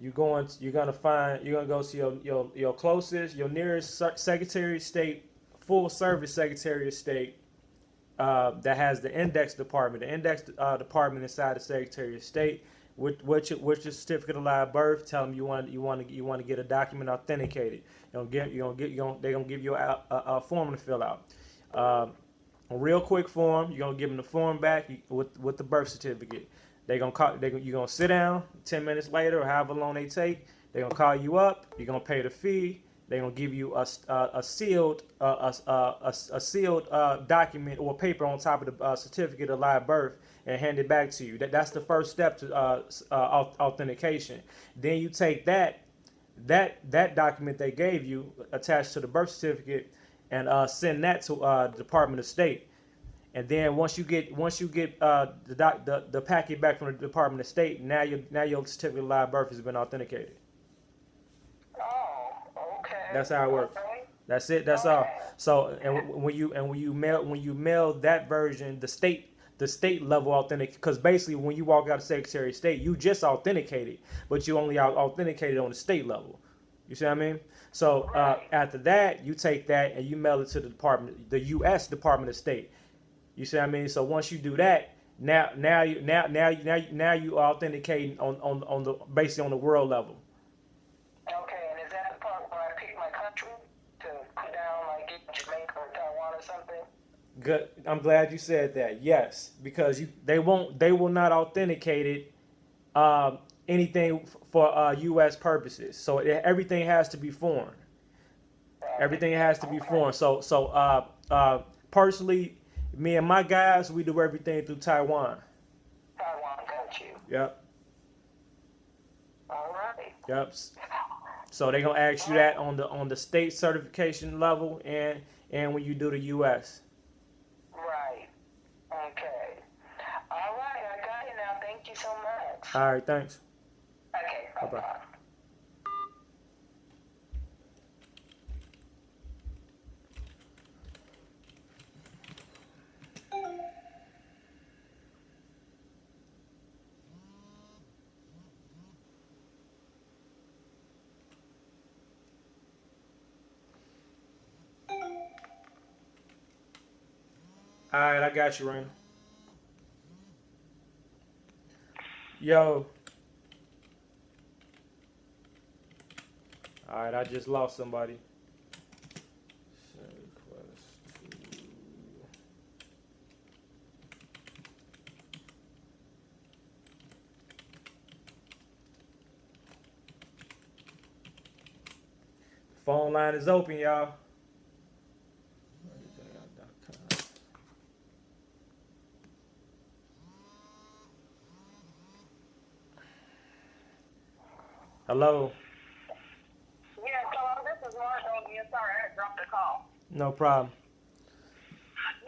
You're gonna go to your closest, your nearest Secretary of State, full service Secretary of State, that has the index department. The index department inside the Secretary of State, what's your certificate of live birth. Tell them you want to get a document authenticated. They're gonna give you a form to fill out. A real quick form. You're gonna give them the form back with the birth certificate. You're gonna sit down. 10 minutes later, or however long they take, they're gonna call you up. You're gonna pay the fee. They're gonna give you a sealed document or paper on top of the certificate of live birth and hand it back to you. That's the first step to authentication. Then you take that document they gave you attached to the birth certificate and send that to the Department of State. And then once you get the packet back from the Department of State, now your certificate of live birth has been authenticated. Oh, okay. That's how it works. Okay. That's it. That's all. So when you mail that version, the state level authentic, because basically when you walk out of Secretary of State, you just authenticated, but you only authenticated on the state level. You see what I mean? So after that, you take that and you mail it to the U.S. Department of State. You see what I mean? So once you do that, now you authenticating on the basically on the world level. Okay, and is that the part where I pick my country to put down, like Jamaica or Taiwan or something? Good. I'm glad you said that. Yes, because they will not authenticate it anything for U.S. purposes. So everything has to be foreign. Everything has to be foreign. So personally, me and my guys, we do everything through Taiwan. Taiwan, got you. Yep. All right. Yep. So they're gonna ask you that on the state certification level and when you do the U.S. Right. Okay. All right, I got it now. Thank you so much. All right. Thanks. Okay. Bye-bye. Bye-bye. All right, I got you, Raina. Yo. All right, I just lost somebody. Send request to- Phone line is open, y'all. Hello. Yeah, hello, this is Martha again. Sorry, I had dropped the call. No problem.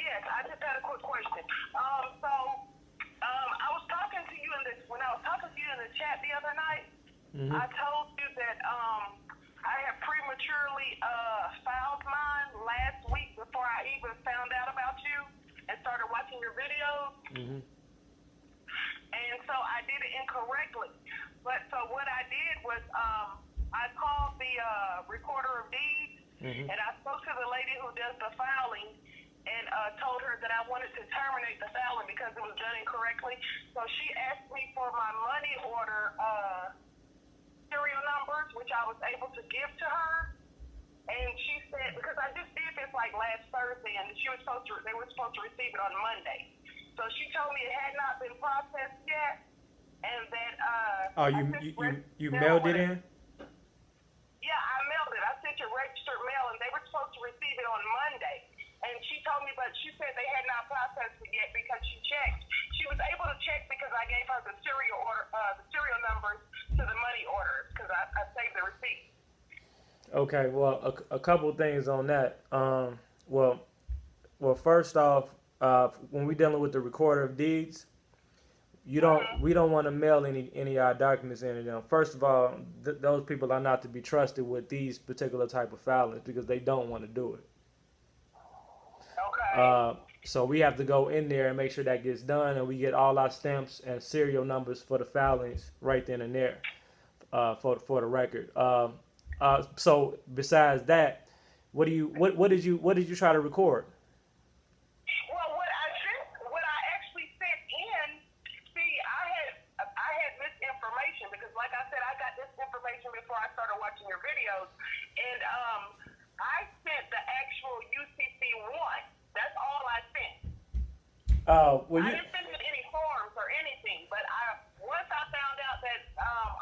Yes, I just had a quick question. I was talking to you when I was talking to you in the chat the other night. Mm-hmm. I told you that I had prematurely filed mine last week before I even found out about you and started watching your videos. Mm-hmm. And so I did it incorrectly. But so what I did was I called the recorder of deeds, and I spoke to the does the filing and told her that I wanted to terminate the filing because it was done incorrectly. So she asked me for my money order serial numbers, which I was able to give to her. And she said, because I just did this like last Thursday, and they were supposed to receive it on Monday. So she told me it had not been processed yet, and that you mailed it in? Yeah, I mailed it. I sent it registered mail, and they were supposed to receive it on Monday. And she told me, but she said they had not processed it yet because she checked. She was able to check because I gave her the serial numbers to the money orders because I saved the receipt. Okay, well, a couple things on that. Well, first off, when we're dealing with the recorder of deeds, we don't want to mail any of our documents in to them. First of all, those people are not to be trusted with these particular type of filings because they don't want to do it. Okay. So we have to go in there and make sure that gets done, and we get all our stamps and serial numbers for the filings right then and there, for the record. So besides that, what did you try to record? Well, what I actually sent in, see, I had misinformation because, like I said, I got this information before I started watching your videos, and I sent the actual UCC-1. That's all I sent. I didn't send in any forms or anything, but once I found out that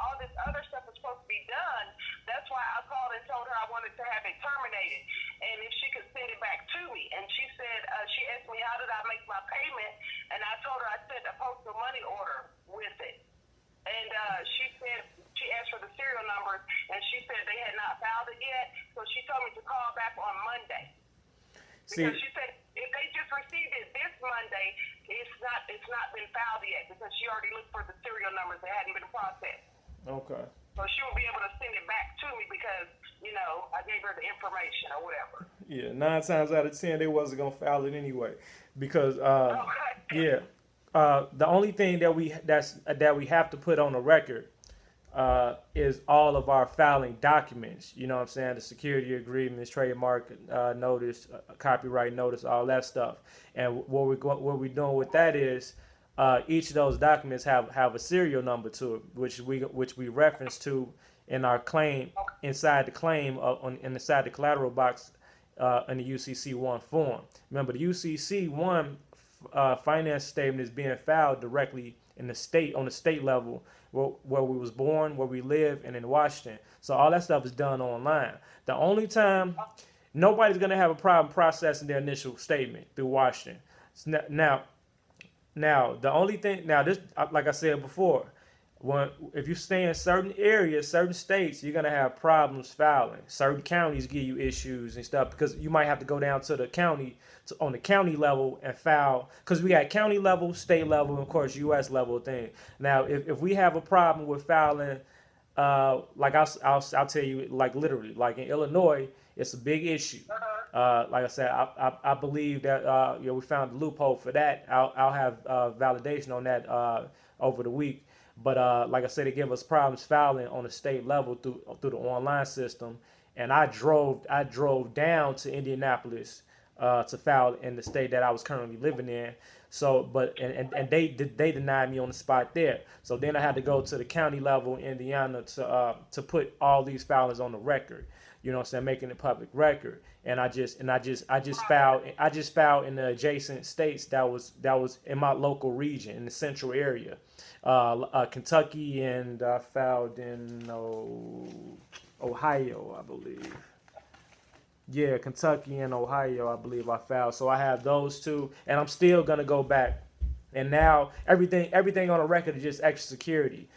all this other stuff was supposed to be done, that's why I called and told her I wanted to have it terminated, and if she could send it back to me. And she said, she asked me how did I make my payment, and I told her I sent a postal money order with it. And she said, she asked for the serial numbers, and she said they had not filed it yet, so she told me to call back on Monday. Because she said if they just received it this Monday, it's not been filed yet because she already looked for the serial numbers that hadn't been processed. Okay. So she will be able to send it back to me because, I gave her the information or whatever. Yeah, 9 times out of 10 they wasn't gonna file it anyway, because Okay. the only thing that we have to put on the record is all of our filing documents. You know what I'm saying? The security agreements, trademark notice, copyright notice, all that stuff. And what we're doing with that is each of those documents have a serial number to it, which we reference to in our claim, inside the claim inside the collateral box in the UCC-1 form. Remember, the UCC-1 finance statement is being filed directly in the state, on the state level, where we was born, where we live, and in Washington. So all that stuff is done online. The only time nobody's gonna have a problem processing their initial statement through Washington. Now, the only thing, this, like I said before, if you stay in certain areas, certain states, you're gonna have problems filing. Certain counties give you issues and stuff because you might have to go down to the county, on the county level and file. Because we got county level, state level, and of course U.S. level thing. Now, if we have a problem with filing, like I'll tell you, like literally, like in Illinois, it's a big issue. Like I said, I believe that we found a loophole for that. I'll have validation on that over the week. But like I said, it gave us problems filing on the state level through the online system, and I drove down to Indianapolis to file in the state that I was currently living in. So, and they denied me on the spot there. So then I had to go to the county level in Indiana to put all these filings on the record. You know what I'm saying, making it public record. And I just filed in the adjacent states that was in my local region, in the central area. Kentucky, and I filed in Ohio, I believe. Yeah, Kentucky and Ohio, I believe I filed. So I have those two, and I'm still gonna go back. And now everything on the record is just extra security.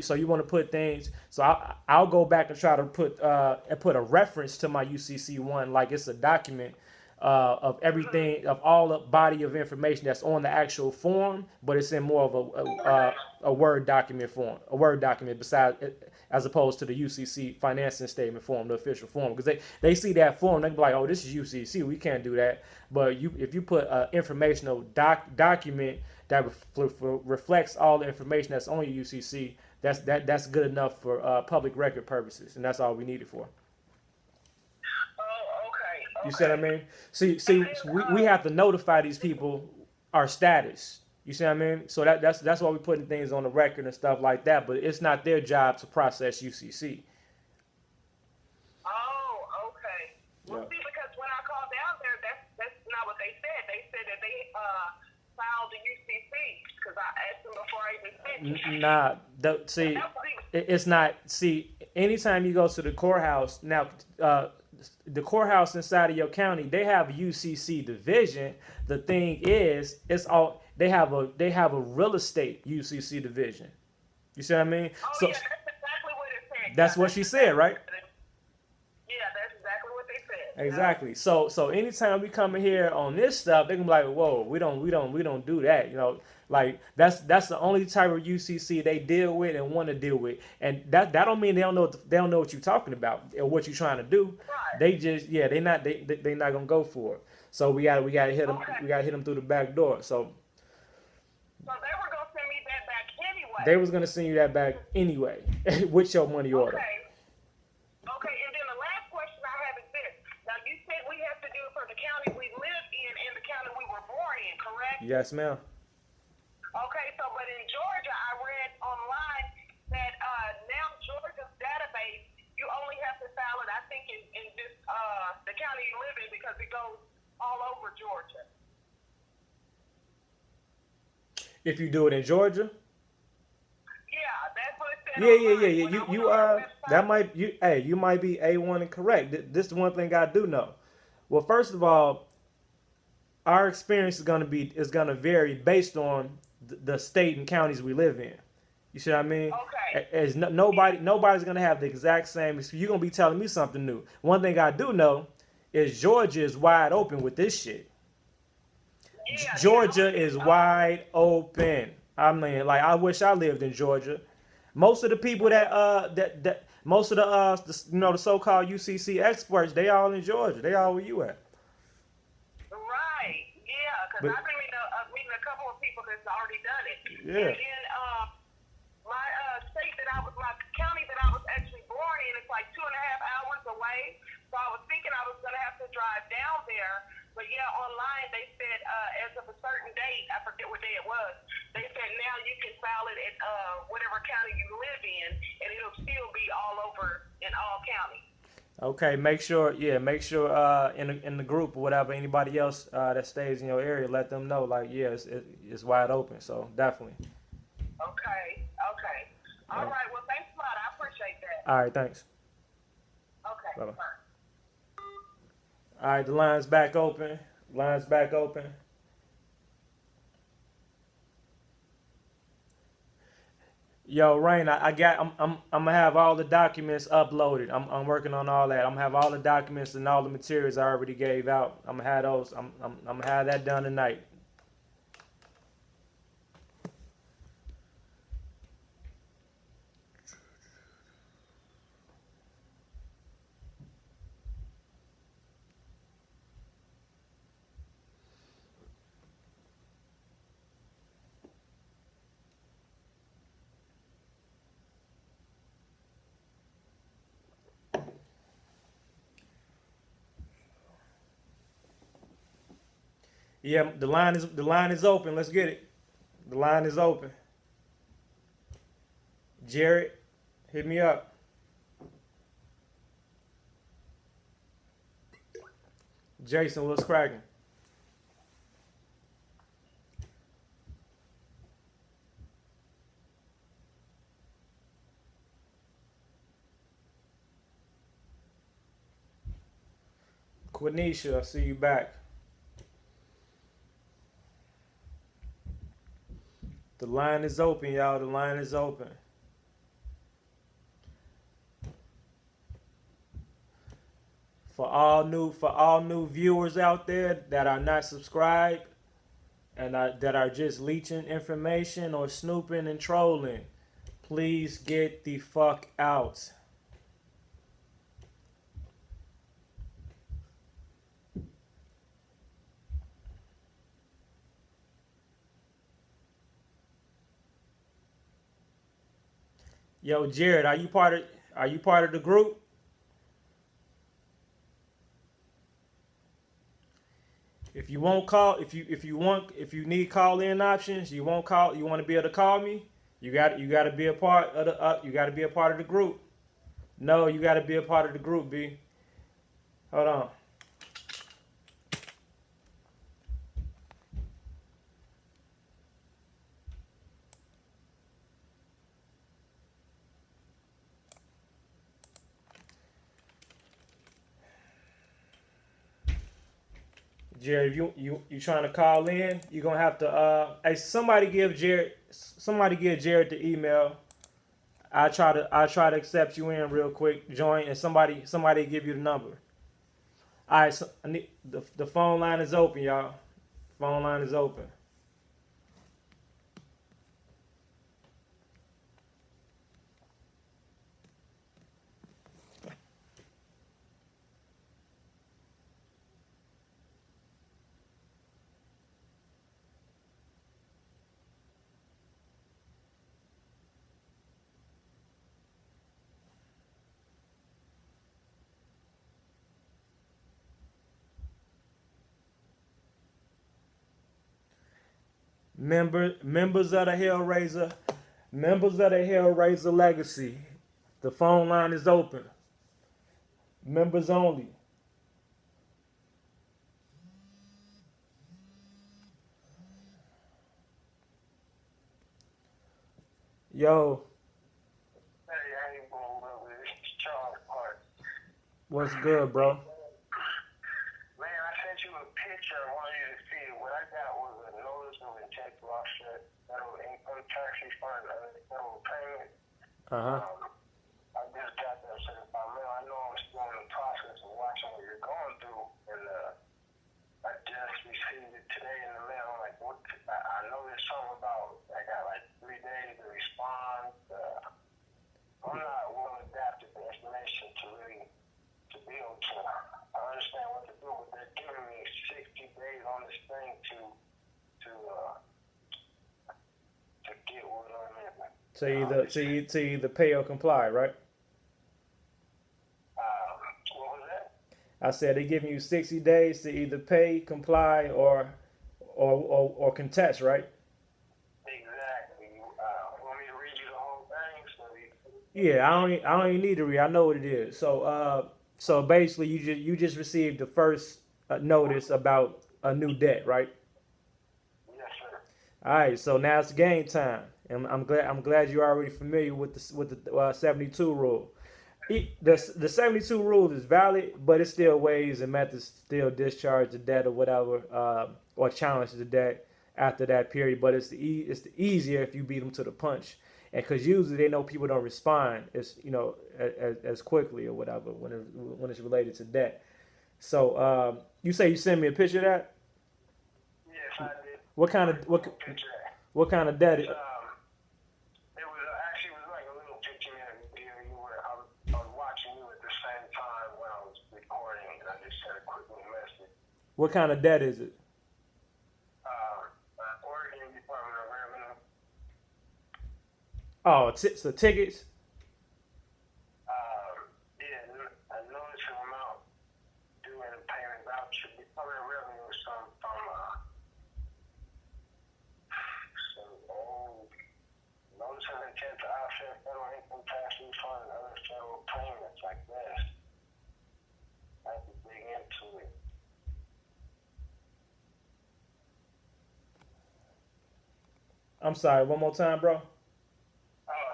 So you want to put things. So I'll go back and try to put a reference to my UCC-1, like it's a document of everything, of all the body of information that's on the actual form, but it's in more of a Word document form, as opposed to the UCC financing statement form, the official form, because they see that form, they can be like, oh, this is UCC, we can't do that. But if you put an informational document that reflects all the information that's on your UCC, that's good enough for public record purposes, and that's all we need it for. Oh, okay. You see what I mean? See, we have to notify these people our status. You see what I mean? So that's why we're putting things on the record and stuff like that. But it's not their job to process UCC. Oh, okay. Well, Yeah. see, because when I called down there, that's not what they said. They said that they filed the UCC because I asked them before I even sent you. Nah, see, it's not. See, anytime you go to the courthouse now, the courthouse inside of your county, they have a UCC division. The thing is, it's all they have a real estate UCC division. You see what I mean? Oh, So yeah, that's exactly what it said. that's what she said, right? Yeah, that's exactly what they said. Exactly. So anytime we come in here on this stuff, they can be like, "Whoa, we don't do that." You know, like that's the only type of UCC they deal with and want to deal with, and that don't mean they don't know what you're talking about or what you're trying to do. Right. They just they not gonna go for it. So we gotta hit them. Okay. We gotta hit them through the back door. So So they were gonna send me that back anyway. they was gonna send you that back anyway with your money order. Okay. Okay, and then the last question I have is this. Now, you said we have to do it for the county we live in and the county we were born in, correct? Yes, ma'am. Okay, so but in Georgia, I read online that now Georgia's database, you only have to file it, I think, in this the county you live in because it goes all over Georgia. If you do it in Georgia. Yeah, that's what it said. Yeah. online. When I You went on their website- that might you might be A1 and correct. This is one thing I do know. Well, first of all, our experience is gonna vary based on the state and counties we live in. You see what I mean? Okay. As nobody's gonna have the exact same. You're gonna be telling me something new. One thing I do know is Georgia is wide open with this shit. Yeah, Georgia is wide open. I mean, like I wish I lived in Georgia. Most of the people that most of the so-called UCC experts, they all in Georgia. They all where you at. Right. Yeah, because But- I've been meeting a couple of people that's already done it. Yeah. And then my my county that I was actually born in is like 2.5 hours away. So I was thinking I was gonna have to drive down there. But yeah, online they said as of a certain date, I forget what day it was. They said now you can file it at whatever county you live in, and it'll still be all over in all counties. Okay, make sure in the group or whatever, anybody else that stays in your area, let them know. Like, yeah, it's wide open. So definitely. Okay. All right. Well, thanks a lot. I appreciate that. All right, thanks. Okay. Bye-bye. Bye. All right, the line's back open. Line's back open. Yo, Rain, I'm gonna have all the documents uploaded. I'm working on all that. I'm gonna have all the documents and all the materials I already gave out. I'm gonna have those. I'm gonna have that done tonight. Yeah, the line is open. Let's get it. The line is open. Jared, hit me up. Jason, what's cracking? Quenisha, I see you back. The line is open, y'all. The line is open. For all new viewers out there that are not subscribed and that are just leeching information or snooping and trolling, please get the fuck out. Yo, Jared, are you part of the group? If you won't call, if you need call in options, you won't call. You want to be able to call me. You got to be a part of the. You got to be a part of the group. No, you got to be a part of the group, B. Hold on. Jared, if you trying to call in, you're gonna have to hey, somebody give Jared the email. I try to accept you in real quick, join, and somebody give you the number. All right, so I need, the phone line is open, y'all. Phone line is open. Members of the Hellraiser, members of the Hellraiser Legacy. The phone line is open. Members only. Yo, Hey, how you doing, brother? It's Charles Park. what's good, bro? Man, I sent you a picture. I wanted you to see it. What I got was a notice of intent to offset federal income tax refund and federal payment. Uh huh. I just got that certified mail. I know I'm still in the process of watching what you're going through, and I just received it today in the mail. I'm like, what? I know there's something about. I got like 3 days to respond. I'm not well adapted to information to be able to understand what to do, but they're giving me 60 days on this thing to get what I'm in. To either pay or comply, right? What was that? I said they're giving you 60 days to either pay, comply, or contest, right? Exactly. Want me to read you the whole thing? Yeah, I don't even need to read. I know what it is. So basically, you just received the first notice about a new debt, right? Yes, sir. All right. So now it's game time, and I'm glad you're already familiar with the 72 rule. The 72 rule is valid, but it still ways and methods still discharge the debt or whatever, or challenge the debt after that period. But it's the easier if you beat them to the punch, and because usually they know people don't respond as quickly or whatever when it's related to debt. So you say you send me a picture of that. Yes, I did. What kind of Picture. what kind of debt? It was actually it was like a little 15-minute video. I was watching you at the same time when I was recording, and I just sent a quick little message. What kind of debt is it? Oregon Department of Revenue. Oh, so tickets. Yeah, a notice of amount due in a payment voucher. Department of Revenue is from some old notice of intent to offset federal income tax refund and other federal payments like this. I have to dig into it. I'm sorry. One more time, bro. Oh,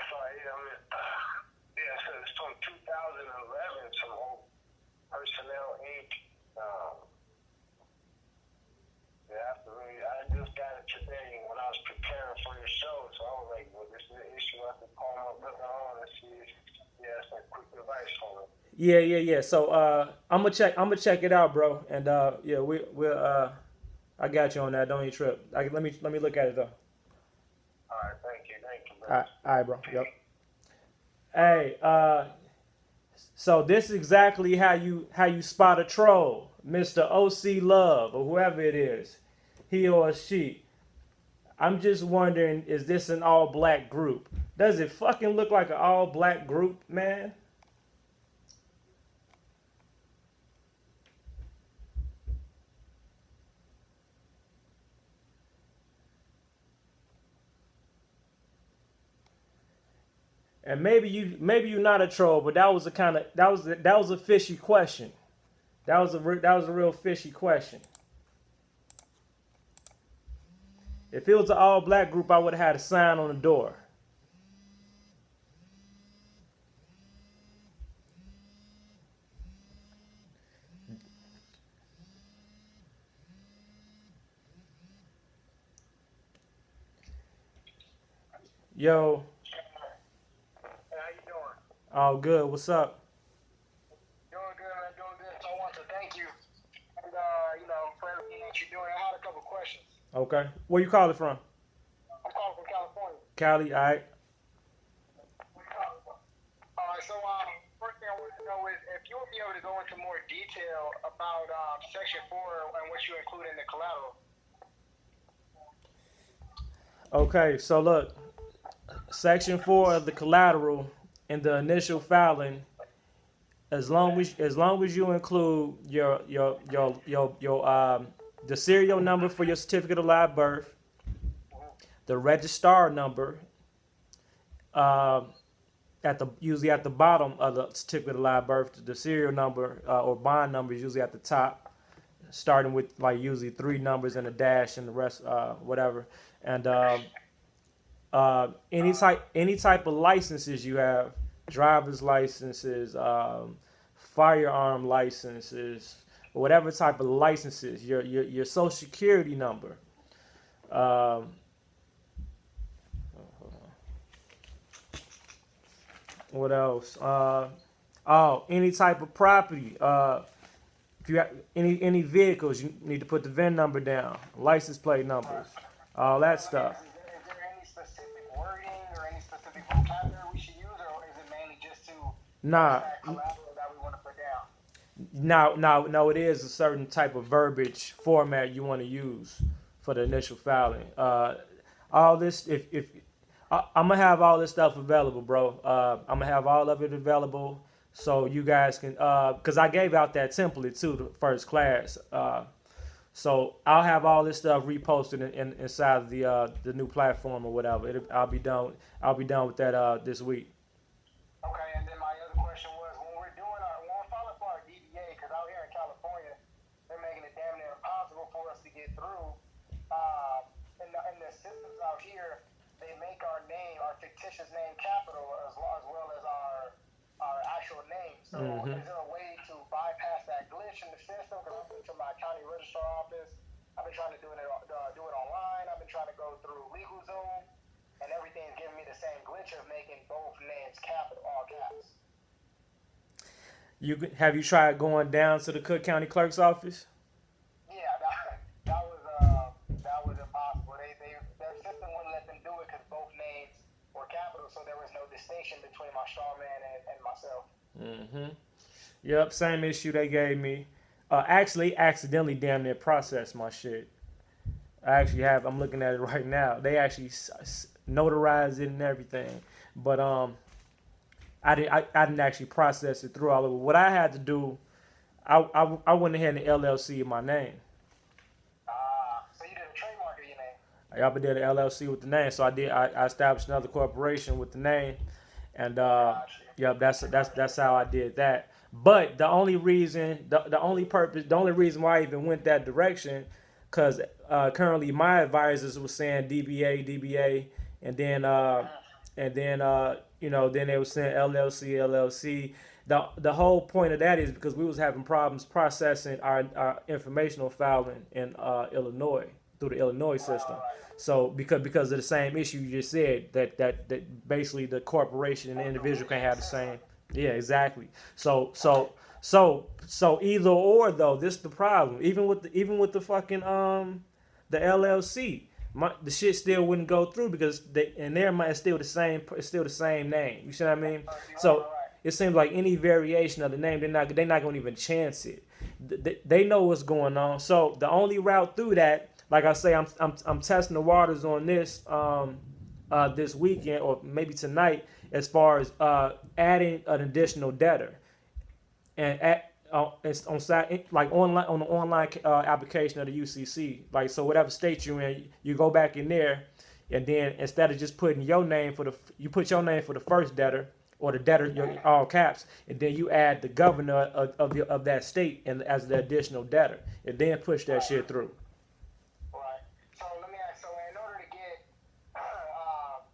sorry. Yeah, so it's from 2011, some old Personnel Inc. I just got it today when I was preparing for your show, so I was like, well, this is an issue I can call my brother on and see if he has some quick advice for me. Yeah. So I'm gonna check it out, bro. And yeah, we'll I got you on that. Don't even trip. Let me look at it though. All right, thank you, bro. All right, bro. Yep. Hey, so this is exactly how you spot a troll, Mr. OC Love or whoever it is, he or she. I'm just wondering, is this an all black group? Does it fucking look like an all black group, man? And maybe you're not a troll, but that was a fishy question. That was a real fishy question. If it was an all black group, I would have had a sign on the door. Yo, Hey, how you doing? all good. What's up? Doing good, man. Doing good. So I want to thank you, and for everything that you're doing. I had a couple questions. Okay. Where you calling from? I'm calling from California. Cali. All right. All right. So first thing I want to know is if you would be able to go into more detail about Section 4 and what you include in the collateral. Okay. So look, Section 4 of the collateral in the initial filing, as long as you include the serial number for your certificate of live birth, the registrar number, usually at the bottom of the certificate of live birth, the serial number or bond number is usually at the top, starting with like usually 3 numbers and a dash and the rest whatever, and any type of licenses you have, driver's licenses, firearm licenses, whatever type of licenses, your social security number. What else? Any type of property. If you have any vehicles, you need to put the VIN number down, license plate numbers, all that stuff. Is there any specific wording or any specific vocabulary we should use, or is it mainly just to Nah, that collateral that we want to put down? now it is a certain type of verbiage format you want to use for the initial filing. All this, if I'm gonna have all this stuff available, bro. I'm gonna have all of it available so you guys can, cause I gave out that template too, the first class. So I'll have all this stuff reposted inside of the new platform or whatever. I'll be done with that this week. Okay, and then my other question was when we're filing for our DBA, because out here in California, they're making it damn near impossible for us to get through. In the systems out here, they make our name, our fictitious name, capital as well as our actual name. So is there a way to bypass that glitch in the system? Because I've been to my county registrar office. I've been trying to do it online. I've been trying to go through LegalZoom, and everything's giving me the same glitch of making both names capital, all caps. Have you tried going down to the Cook County Clerk's office? Yeah, that was impossible. Their system wouldn't let them do it because both names were capital, so there was no distinction between my straw man and myself. Yep, same issue they gave me. Actually, accidentally damn near processed my shit. I'm looking at it right now. They actually notarized it and everything, but I didn't actually process it through all of it. What I had to do, I went ahead and LLC in my name. So you did a trademark of your name? I did an LLC with the name, so I established another corporation with the name, and yep, that's how I did that. But the only reason why I even went that direction, because currently my advisors were saying DBA, and then then they were saying LLC. The whole point of that is because we was having problems processing our informational filing in Illinois through the Illinois system. So because of the same issue you just said, that basically the corporation and the individual can't have the same. Yeah, exactly. So either or though, this is the problem. Even with the fucking the LLC, the shit still wouldn't go through because in their mind it's still the same name. You see what I mean? So it seems like any variation of the name, they're not gonna even chance it. They know what's going on. So the only route through that, like I say, I'm testing the waters on this this weekend or maybe tonight, as far as adding an additional debtor, and it's on site like online on the online application of the UCC. Like, so whatever state you're in, you go back in there and then instead of just putting your name you put your name for the first debtor or the debtor, all caps, and then you add the governor of that state and as the additional debtor, and then push that shit through. Right. So let me ask. So in order to get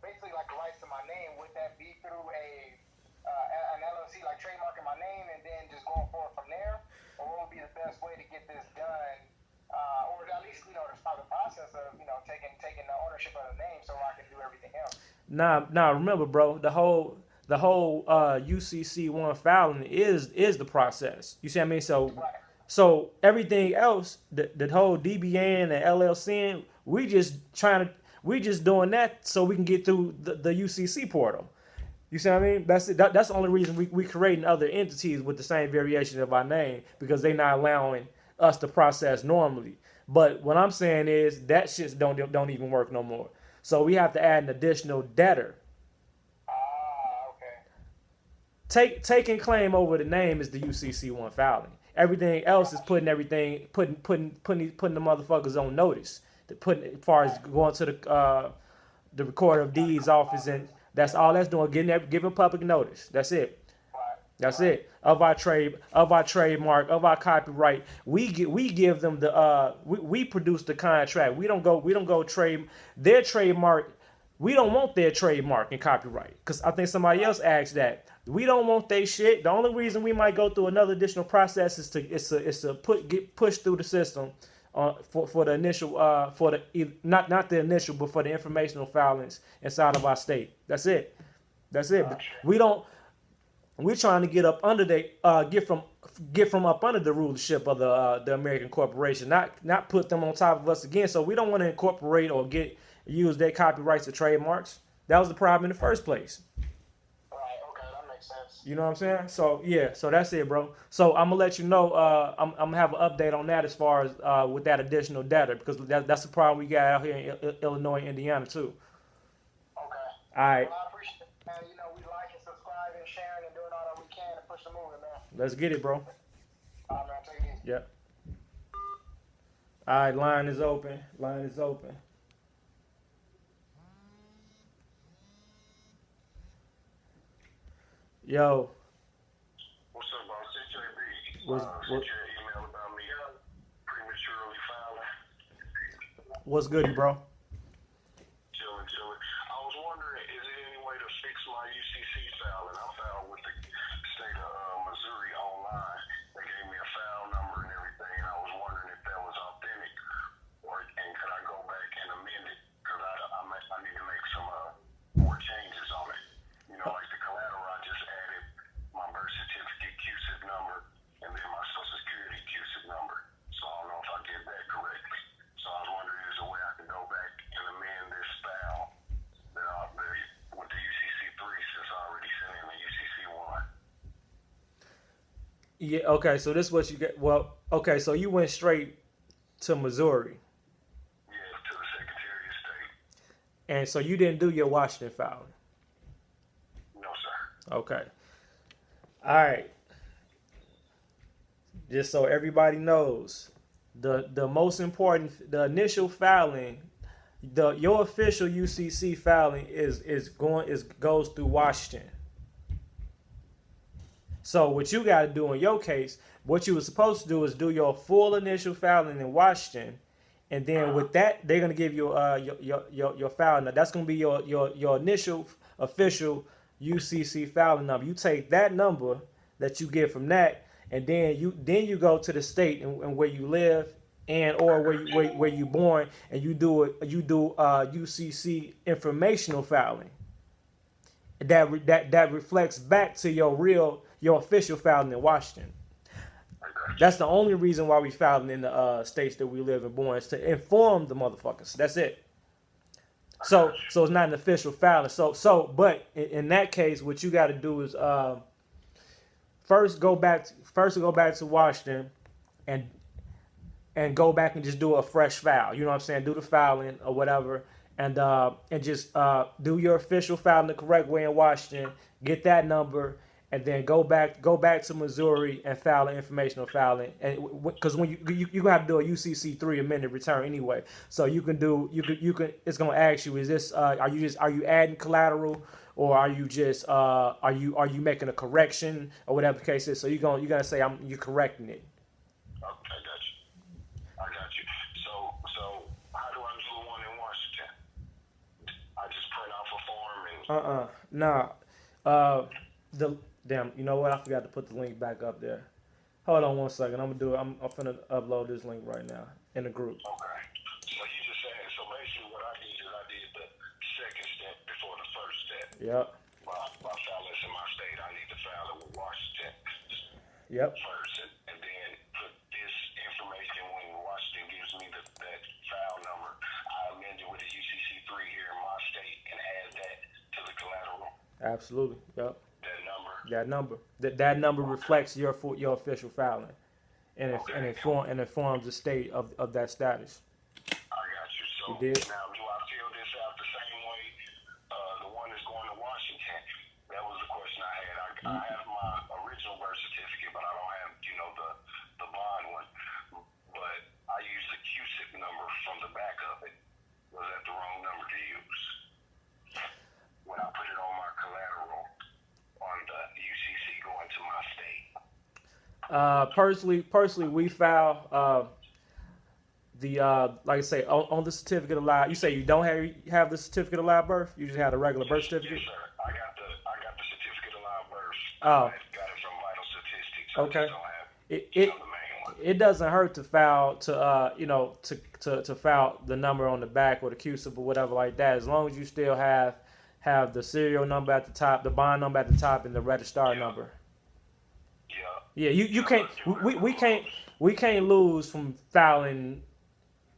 basically like the rights to my name, would that be through an LLC, like trademarking my name and then just going forward from there, or what would be the best way to get this done, or at least to start the process of taking the ownership of the name so I can do everything else? Now remember, bro, the whole UCC1 filing is the process. You see what I mean? So Right. so everything else, the whole DBN and LLC, we just doing that so we can get through the UCC portal. You see what I mean? That's it. That's the only reason we creating other entities with the same variation of our name, because they not allowing us to process normally. But what I'm saying is that shit don't even work no more. So we have to add an additional debtor. Okay. Taking claim over the name is the UCC1 filing. Everything else is putting the motherfuckers on notice. As far as going to the recorder of deeds office, and that's all that's doing, giving public notice. That's it. That's it. Of our trademark, of our copyright, we give them we produce the contract. We don't go trade their trademark. We don't want their trademark and copyright, because I think somebody else asked that. We don't want their shit. The only reason we might go through another additional process is to get pushed through the system for the initial not the initial, but for the informational filings inside of our state. That's it. But we're trying to get up under get from up under the rulership of the American corporation, not put them on top of us again. So we don't want to incorporate or use their copyrights or trademarks. That was the problem in the first place. Right. Okay, that makes sense. You know what I'm saying? So yeah, so that's it, bro. So I'm gonna let you know. I'm gonna have an update on that as far as with that additional data, because that's the problem we got out here in Illinois and Indiana too. Okay. All right, Well, I appreciate it, man. We like and subscribing, sharing, and doing all that we can to push the movement, man. let's get it, bro. All right, man. Take it easy. Yep. All right, line is open. Line is open. Yo. What's up, boss? CJB. What's- Sent you an email about me prematurely filing. What's good, bro? Chilling. I was wondering, is there any way to fix my UCC filing? I filed with the state of Missouri online. They gave me a file number and everything, and I was wondering if that was authentic, and could I go back and amend it? Because I need to make some more changes on it. Like the collateral, I just added my birth certificate QSIP number and then my social security QSIP number. So I don't know if I did that correctly. So I was wondering, is there a way I can go back and amend this file with the UCC3, since I already sent in the UCC1? Yeah. Okay. So this is what you get. Well. Okay. So you went straight to Missouri, Yeah, to the Secretary of State. and so you didn't do your Washington filing. No, sir. Okay. All right. Just so everybody knows, the most important, the initial filing, your official UCC filing goes through Washington. So what you got to do in your case, what you were supposed to do is do your full initial filing in Washington, and then with that they're gonna give you your filing. Now that's gonna be your initial official UCC filing number. You take that number that you get from that, and then you go to the state and where you live or where you born, and you do UCC informational filing. That reflects back to your official filing in Washington. That's the only reason why we filing in the states that we live and born, is to inform the motherfuckers. That's it. So it's not an official filing. But in that case, what you got to do is first go back to Washington and go back and just do a fresh file. You know what I'm saying? Do the filing or whatever, and just do your official filing the correct way in Washington. Get that number, and then go back to Missouri and file an informational filing, and because when you gonna have to do a UCC 3 amended return anyway, so you can it's gonna ask you, is this are you adding collateral, or are you just are you making a correction, or whatever the case is. So you're gonna say you're correcting it. Okay, I got you. I got you. So how do I do one in Washington? I just print off a form and. Nah. Damn. You know what? I forgot to put the link back up there. Hold on 1 second. I'm gonna do it. I'm finna upload this link right now in the group. Okay. So you just saying. So basically, what I did is I did the second step before the first step. Yep. By filing this in my state, I need to file it with Washington. Yep. First, and then put this information when Washington gives me that file number. I amend it with a UCC 3 here in my state and add that to the collateral. Absolutely. Yep. That number. That number reflects your official filing, and informs the state of that status. I got you. So You did? now, do I fill this out the same way the one that's going to Washington? That was the question I had. I have my original birth certificate, but I don't have, the bond one. But I used the QSIP number from the back of it. Was that the wrong number to use? When I put it on my collateral on the UCC going to my state. Personally, we file the like I say on the certificate of live. You say you don't have the certificate of live birth. You just have a regular birth certificate. Yes, sir. I got the certificate of live birth. Oh. I got it from Vital Statistics. Okay. I just don't have It the main one. it doesn't hurt to file to file the number on the back or the QSIP or whatever like that, as long as you still have the serial number at the top, the bond number at the top, and the registrar number. Yeah. Yeah, you can't. We can't lose from filing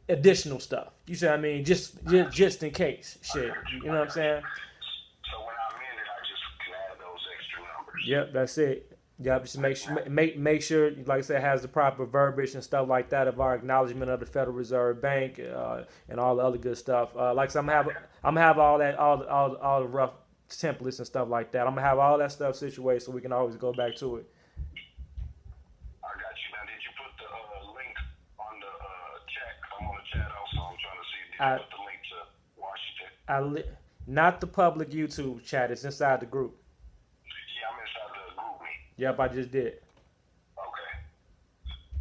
additional stuff. You see what I mean? Just in case. Shit. You know what I'm saying? So when I amend it, I just can add those extra numbers. Yep, that's it. Yep, just make sure, like I said, it has the proper verbiage and stuff like that of our acknowledgement of the Federal Reserve Bank and all the other good stuff. Like I said, I'm gonna have all that, all the rough templates and stuff like that. I'm gonna have all that stuff situated so we can always go back to it. I got you. Now, did you put the link on the chat? I'm on the chat also. I'm trying to see. Did you put the link to Washington? Not the public YouTube chat. It's inside the group. Yeah, I'm inside the group meet. Yep, I just did. Okay.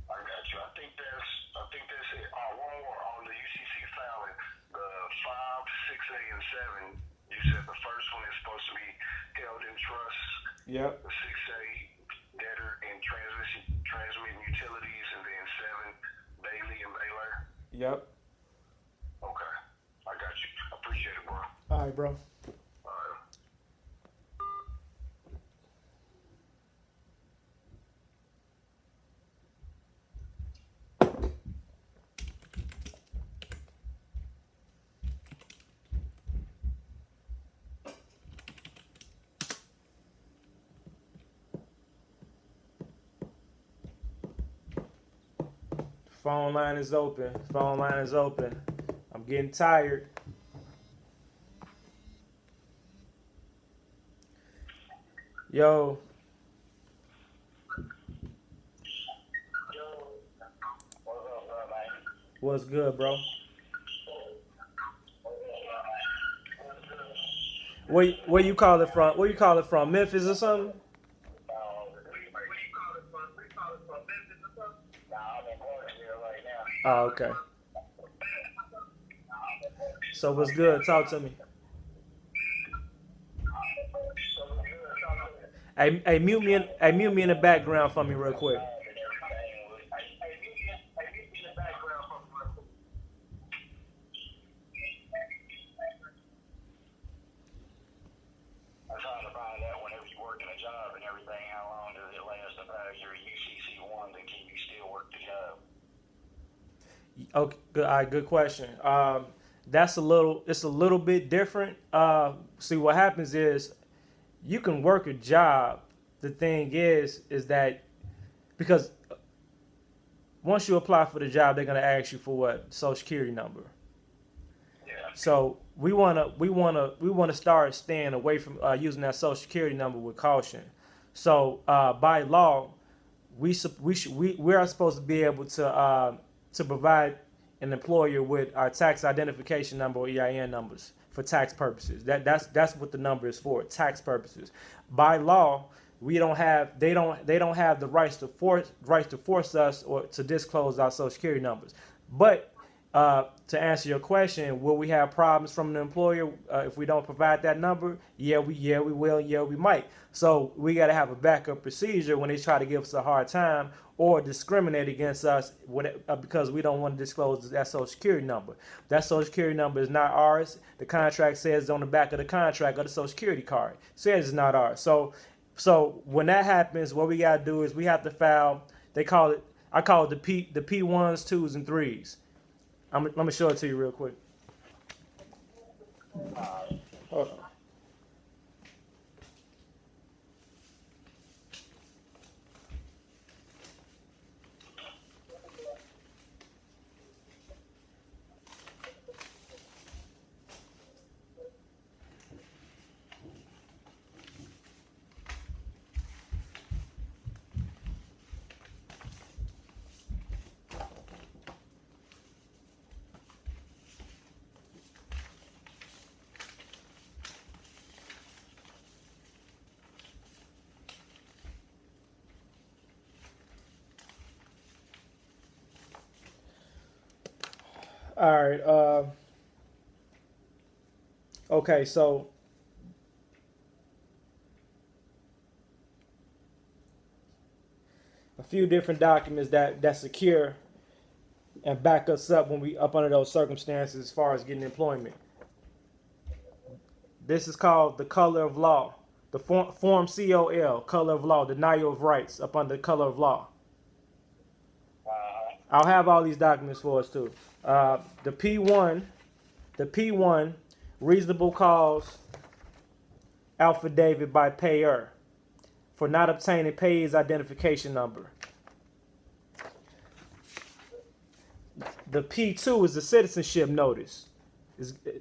I got you. I think that's it. One more on the UCC filing. The 5, 6A, and 7. You said the first one is supposed to be held in trust. Yep. The 6A, debtor and transmitting utilities, and then 7, Bailey and Baylor. Yep. Okay. I got you. I appreciate it, bro. All right, bro. All right. Phone line is open. Phone line is open. I'm getting tired. Yo. What's good, bro? Where you call it from? Where you call it from? Memphis or something? Oh, okay. So what's good? Talk to me. Hey, mute me in the background for me real quick. I'm trying to find out whenever you work in a job and everything, how long does it last about your UCC 1 to can you still work the job? Okay, good. All right, good question. It's a little bit different. See, what happens is you can work a job. The thing is that because once you apply for the job, they're gonna ask you for what? Social Security number. Yeah. So we wanna start staying away from using that Social Security number with caution. So by law, we are supposed to be able to provide an employer with our tax identification number or EIN numbers for tax purposes. That's what the number is for, tax purposes. By law, we don't have they don't have the rights to force us or to disclose our social security numbers. But to answer your question, will we have problems from the employer if we don't provide that number? Yeah, we will. Yeah, we might. So we got to have a backup procedure when they try to give us a hard time or discriminate against us because we don't want to disclose that social security number. That social security number is not ours. The contract says on the back of the contract of the social security card says it's not ours. So when that happens, what we got to do is we have to file. I call it the P1s, 2s, and 3s. Let me show it to you real quick. Hold on. All right. Okay. So a few different documents that secure and back us up when we up under those circumstances as far as getting employment. This is called the color of law. The form COL, color of law, denial of rights up under color of law. I'll have all these documents for us too. The P1, reasonable cause affidavit by payer for not obtaining payee's identification number. The P2 is the citizenship notice.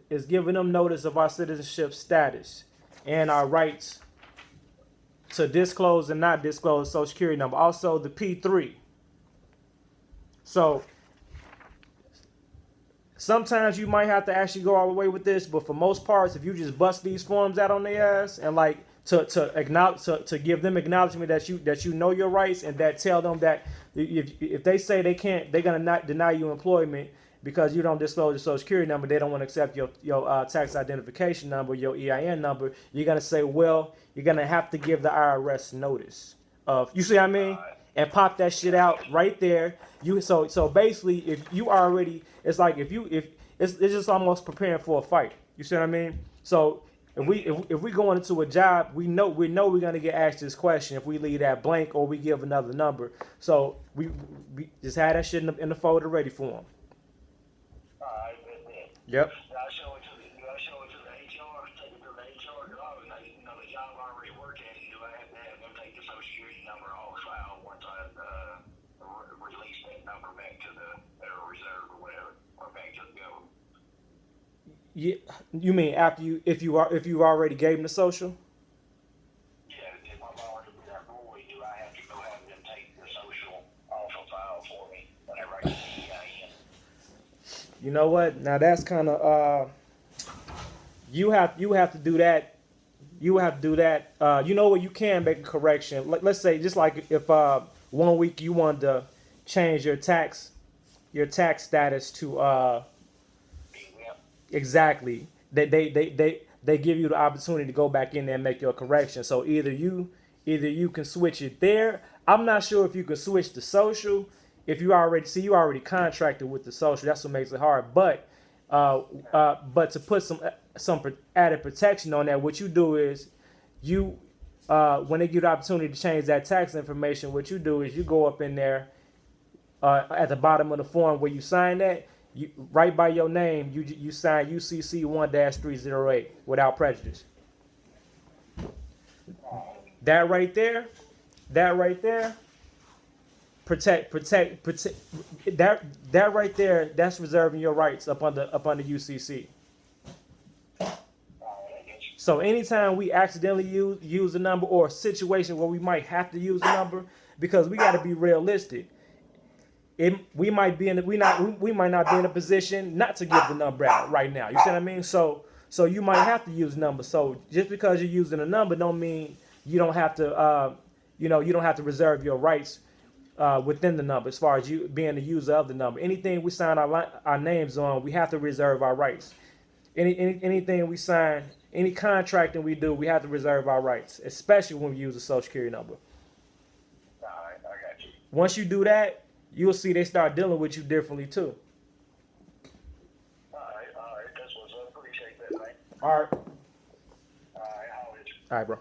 Is giving them notice of our citizenship status and our rights to disclose and not disclose social security number. Also the P3. So sometimes you might have to actually go all the way with this, but for most parts, if you just bust these forms out on their ass and like to acknowledge to give them acknowledgement that you know your rights and that tell them that if they say they can't, they're gonna not deny you employment because you don't disclose your social security number, they don't want to accept your tax identification number, your EIN number. You're gonna say, well, you're gonna have to give the IRS notice of, you see what I mean, and pop that shit out right there. So basically, if you already, it's like if it's just almost preparing for a fight. You see what I mean? So if we going into a job, we know we're gonna get asked this question if we leave that blank or we give another number. So we just had that shit in the folder ready for them. Yep. I'll show it to the HR, take it to the HR job, and the job I already work at, do I have to have them take the social security number off file once I release that number back to the reserve or whatever, or back to the government? Yeah, you mean after if you already gave them the social? Yeah, if I'm already with that boy, do I have to go have them take the social off of file for me whenever I get the EIN? You know what? Now that's kind of you have to do that. You have to do that. You know what? You can make a correction. Let's say just like if 1 week you wanted to change your tax status to exactly. They give you the opportunity to go back in there and make your correction. So either you can switch it there. I'm not sure if you can switch to social. If you already contracted with the social, that's what makes it hard. But to put some added protection on that, what you do is when they give you the opportunity to change that tax information, what you do is you go up in there at the bottom of the form where you sign that, you right by your name, you sign UCC 1-308 without prejudice. That right there. Protect that right there. That's reserving your rights up under UCC. So anytime we accidentally use a number or a situation where we might have to use a number, because we got to be realistic. We might not be in a position not to give the number out right now. You see what I mean? So you might have to use a number. So just because you're using a number don't mean you don't have to you don't have to reserve your rights within the number as far as you being the user of the number. Anything we sign our names on, we have to reserve our rights. Anything we sign, any contracting we do, we have to reserve our rights, especially when we use a social security number. All right, I got you. Once you do that, you'll see they start dealing with you differently too. All right. That's what's up. Appreciate that, man. All right. All right, how is you? All right, bro.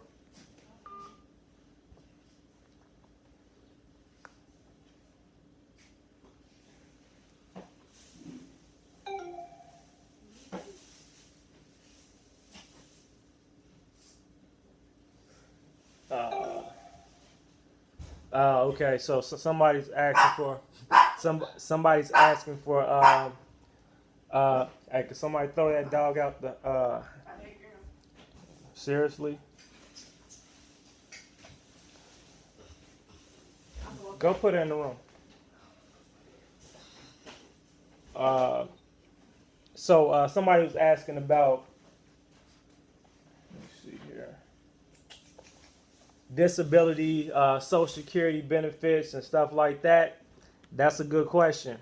Okay, so somebody's asking for somebody's asking for hey, can somebody throw that dog out the seriously? Go put it in the room. So somebody was asking about, let me see here, disability, social security benefits and stuff like that. That's a good question,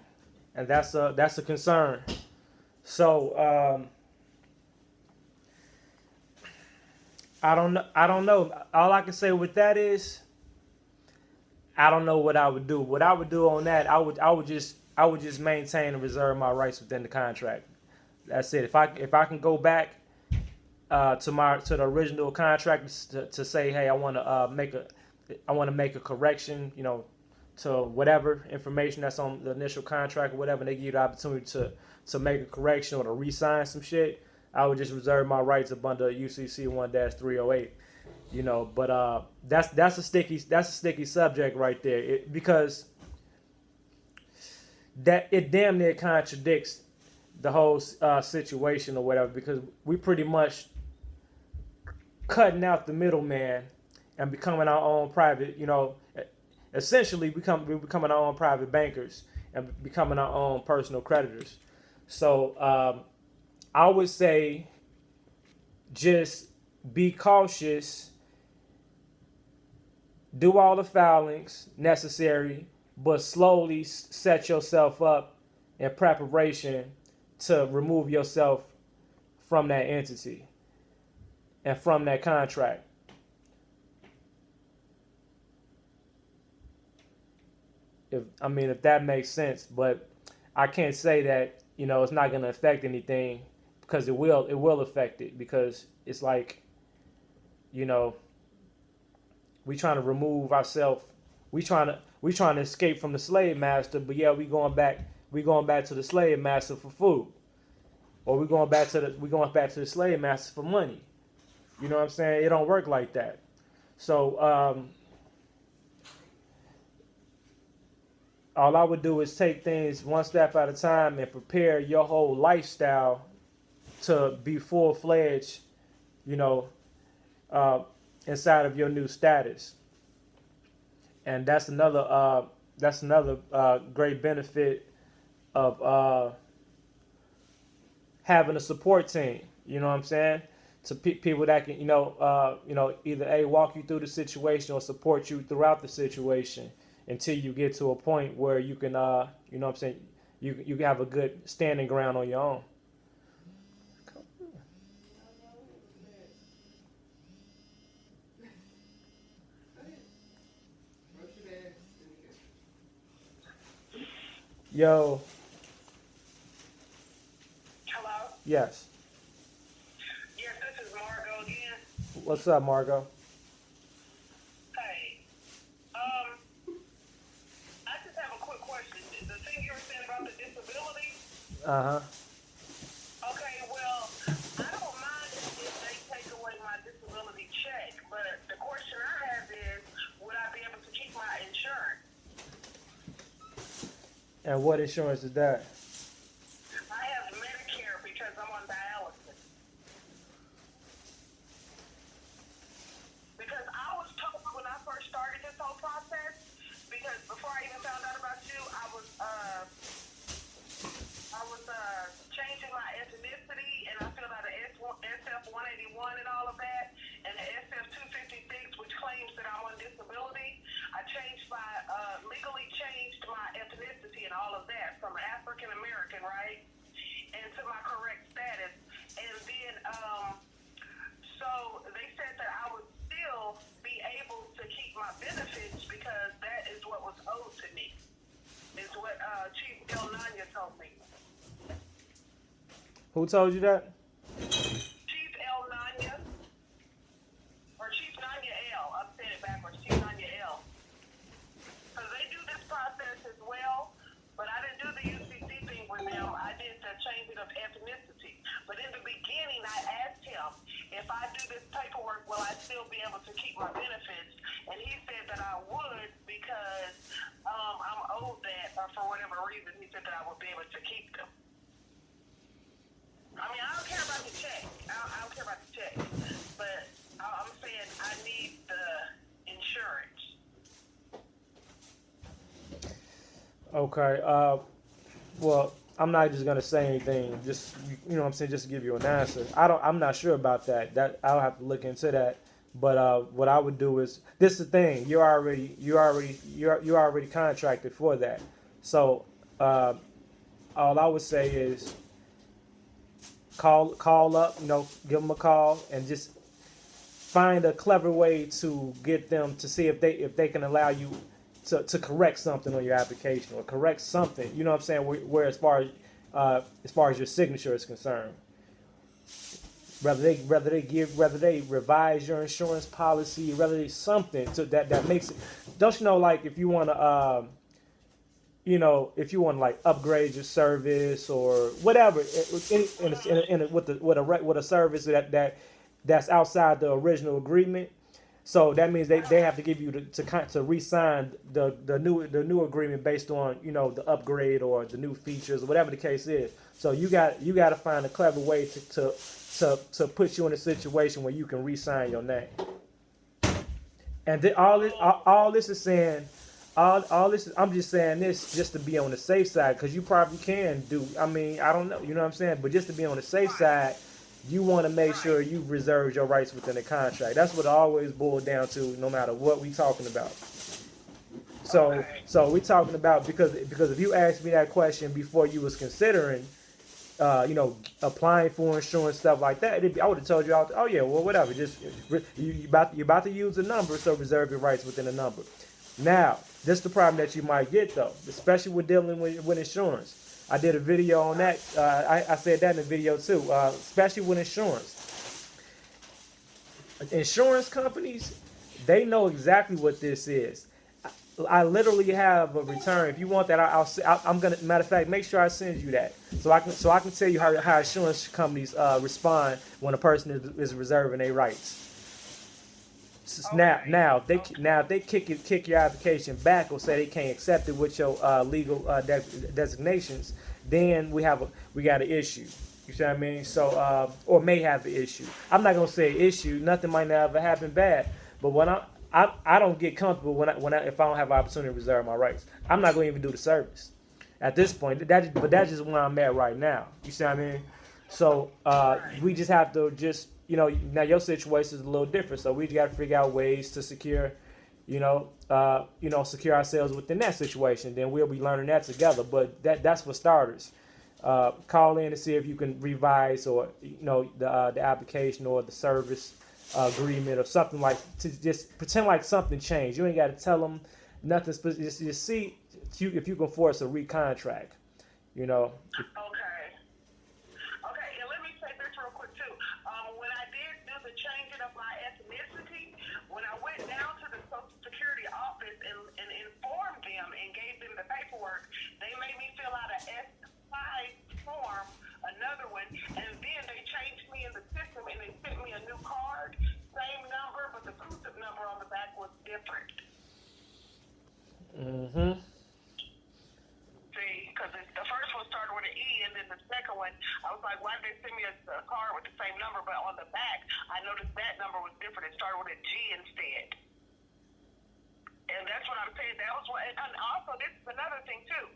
and that's a concern. So I don't know. All I can say with that is I don't know what I would do. What I would do on that, I would just maintain and reserve my rights within the contract. That's it. If I can go back to the original contract to say, hey, I want to make a correction, to whatever information that's on the initial contract or whatever, and they give you the opportunity to make a correction or to re-sign some shit, I would just reserve my rights up under UCC 1-308. But that's a sticky subject right there, because that it damn near contradicts the whole situation or whatever, because we pretty much cutting out the middleman and becoming our own private, essentially we're becoming our own private bankers and becoming our own personal creditors. So I would say just be cautious, do all the filings necessary, but slowly set yourself up in preparation to remove yourself from that entity and from that contract. If that makes sense, but I can't say that, it's not going to affect anything, because it will affect it, because it's like, we trying to remove ourselves. We trying to escape from the slave master, but yeah, we going back to the slave master for food, or we going back to the slave master for money. You know what I'm saying? It don't work like that. So all I would do is take things one step at a time and prepare your whole lifestyle to be full-fledged, inside of your new status. And that's another great benefit of having a support team. You know what I'm saying? To people that can, either walk you through the situation or support you throughout the situation until you get to a point where you can, you have a good standing ground on your own. Yo. Hello? Yes. Yes, this is Margot again. What's up, Margot? Hey. I just have a quick question. The thing you were saying about the disability? Uh-huh. Okay, well, I don't mind if they take away my disability check, but the question I have is, would I be able to keep my insurance? And what insurance is that? I have Medicare because I'm on dialysis. El Nanya told me. Who told you that? Chief El Nanya, or Chief Nanya L. I'm saying it backwards. Chief Nanya L. Because they do this process as well, but I didn't do the UCC thing with them. I did the changing of ethnicity. But in the beginning, I asked him, if I do this paperwork, will I still be able to keep my benefits? And he said that I would because I'm owed that, or for whatever reason, he said that I would be able to keep them. I mean, I don't care about the check. I don't care about the check. But I'm saying I need the insurance. Okay. Well, I'm not just gonna say anything. Just you know what I'm saying, just to give you an answer. I'm not sure about that. That I'll have to look into that. But what I would do is this is the thing. You're already contracted for that. So all I would say is call up. You know, give them a call and just find a clever way to get them to see if they can allow you to correct something on your application or correct something. You know what I'm saying? Where as far as your signature is concerned, whether they revise your insurance policy, whether they something to that makes it. Don't you know, like if you want to if you want to like upgrade your service or whatever with a service that's outside the original agreement. So that means they have to give you to re-sign the new agreement based on the upgrade or the new features or whatever the case is. So you got to find a clever way to put you in a situation where you can re-sign your name. And all this is saying. All this is, I'm just saying this just to be on the safe side because you probably can do. I mean, I don't know, you know what I'm saying, but just to be on the safe side, you want to make sure you've reserved your rights within the contract. That's what it always boils down to, no matter what we talking about. So we talking about because if you asked me that question before you was considering, applying for insurance stuff like that, I would have told you, oh yeah, well whatever, just you about to use a number, so reserve your rights within the number. Now, this is the problem that you might get though, especially with dealing with insurance. I did a video on that. I said that in the video too, especially with insurance. Insurance companies, they know exactly what this is. I literally have a return. If you want that, I'm gonna. Matter of fact, make sure I send you that so I can tell you how insurance companies respond when a person is reserving their rights. Now if they kick your application back or say they can't accept it with your legal designations, then we got an issue. You see what I mean? So or may have an issue. I'm not gonna say issue. Nothing might never happen bad. But when I don't get comfortable if I don't have an opportunity to reserve my rights. I'm not gonna even do the service at this point. But that's just where I'm at right now. You see what I mean? So we just have to now your situation is a little different, so we got to figure out ways to secure ourselves within that situation. Then we'll be learning that together. But that's for starters. Call in to see if you can revise or the application or the service agreement or something, like to just pretend like something changed. You ain't got to tell them nothing. Just see if you can force a recontract. Okay, and let me say this real quick too. When I did do the changing of my ethnicity, when I went down to the Social Security office and informed them and gave them the paperwork, they made me fill out a S5 form, another one, and then they changed me in the system and they sent me a new card, same number, but the CUSIP number on the back was different. Mm-hmm. Because the first one started with an E, and then the second one, I was like, why did they send me a card with the same number, but on the back, I noticed that number was different. It started with a G instead. And that's what I'm saying. That was what, and also, this is another thing, too.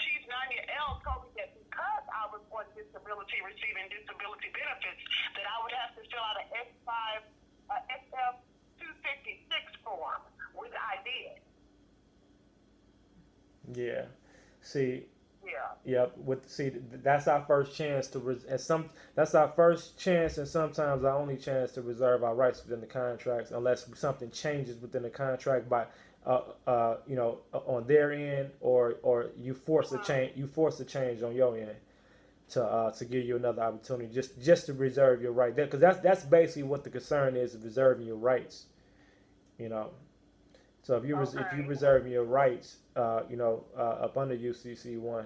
Chief Nanya L told me that because I was on disability, receiving disability benefits, that I would have to fill out an SF-256 form, which I did. Yeah. See. Yeah. Yep. That's our first chance that's our first chance and sometimes our only chance to reserve our rights within the contracts, unless something changes within the contract by on their end, or you force a change. You force a change on your end to give you another opportunity, just to reserve your right there, because that's basically what the concern is, reserving your rights. You know, so if you reserve your rights, up under UCC 1,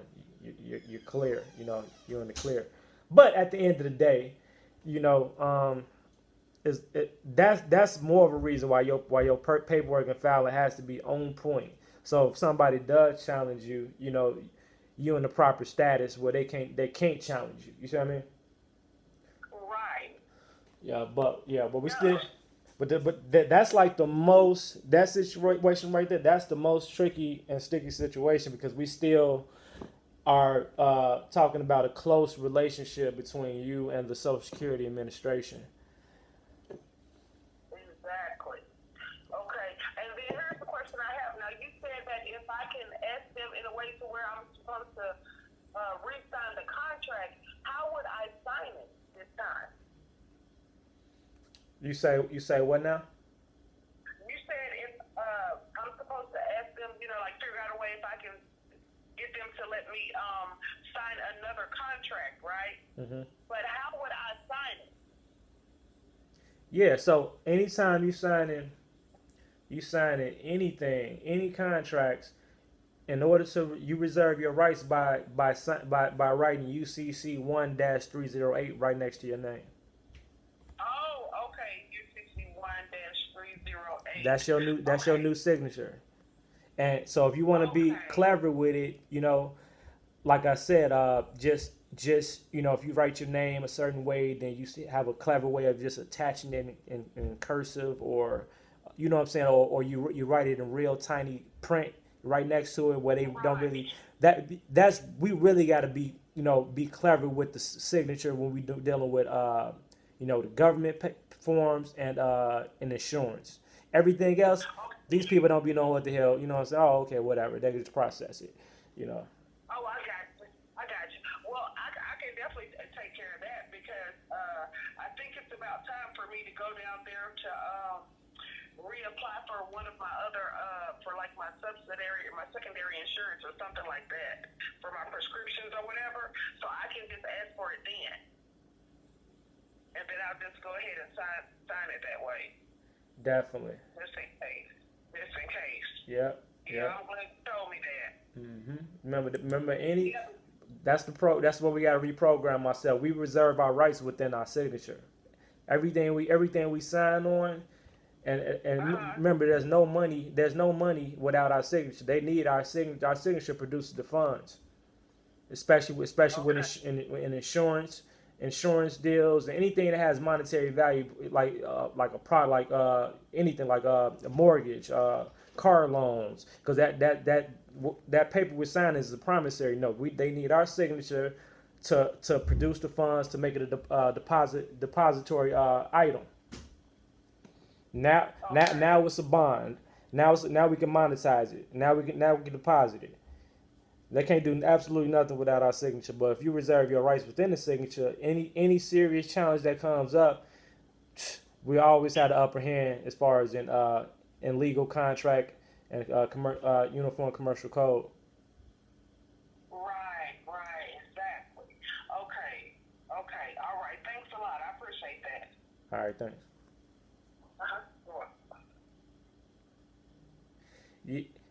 you're clear. You know, you're in the clear. But at the end of the day, you know, that's more of a reason why your paperwork and filing has to be on point. So if somebody does challenge you, you know, you in the proper status where they can't challenge you. You see what I mean? Right. But we still. That's like the most, that situation right there. That's the most tricky and sticky situation, because we still are talking about a close relationship between you and the Social Security Administration. Exactly. Okay. And then here's the question I have. Now, you said that if I can ask them in a way to where I'm supposed to re-sign the contract, how would I sign it this time? You say what now? You said if I'm supposed to ask them, you know, like figure out a way if I can get them to let me sign another contract, right? Mm-hmm. But how would I sign it? Yeah. So anytime you signing anything, any contracts, in order to you reserve your rights by writing UCC 1-308 right next to your name. Oh, okay. U61-308. That's your new signature. And so if you want to be clever with it, you know, like I said, just you know, if you write your name a certain way, then you have a clever way of just attaching it in cursive, or you know what I'm saying, or you write it in real tiny print right next to it, where they don't really that's we really got to be, you know, be clever with the signature when we dealing with you know, the government forms and insurance. Everything else, these people don't be knowing what the hell, you know what I'm saying? Oh, okay, whatever. They just process it, you know. Oh, I got you. Well, I can definitely take care of that, because I think it's about time for me to go down there to reapply for one of my other, for like my subsidiary or my secondary insurance or something like that, for my prescriptions or whatever. So I can just ask for it then. And then I'll just go ahead and sign it that way. Definitely. Just in case. Yep. You know, I'm glad you told me that. Remember that's what we got to reprogram ourselves. We reserve our rights within our signature. Everything we sign on, and remember, there's no money without our signature. They need our signature. Our signature produces the funds, especially with in insurance deals, and anything that has monetary value, like a product, like anything like a mortgage, car loans, because that paper we're signing is a promissory note. They need our signature to produce the funds, to make it a depository item. Now it's a bond. Now we can monetize it. Now we can deposit it. They can't do absolutely nothing without our signature. But if you reserve your rights within the signature, any serious challenge that comes up, we always have the upper hand as far as in legal contract and uniform commercial code. Right, exactly. Okay, all right. Thanks a lot. I appreciate that. All right, thanks.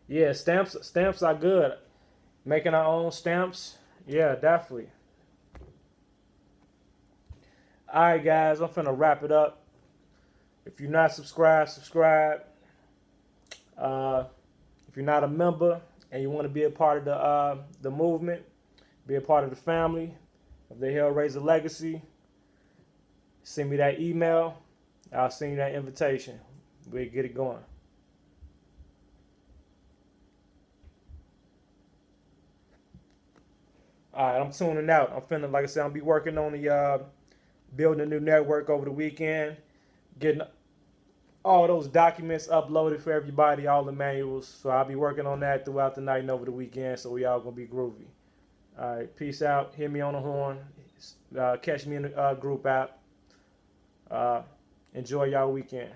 Yeah, stamps are good. Making our own stamps, yeah, definitely. All right, guys, I'm finna wrap it up. If you're not subscribed, subscribe. If you're not a member and you want to be a part of the movement, be a part of the family of the Hellraiser Legacy, send me that email. I'll send you that invitation. We'll get it going. All right, I'm tuning out. I'm finna, like I said, I'll be working on the building a new network over the weekend, getting all those documents uploaded for everybody, all the manuals. So I'll be working on that throughout the night and over the weekend. So we all gonna be groovy. All right, peace out. Hit me on the horn. Catch me in the group app. Enjoy y'all weekend.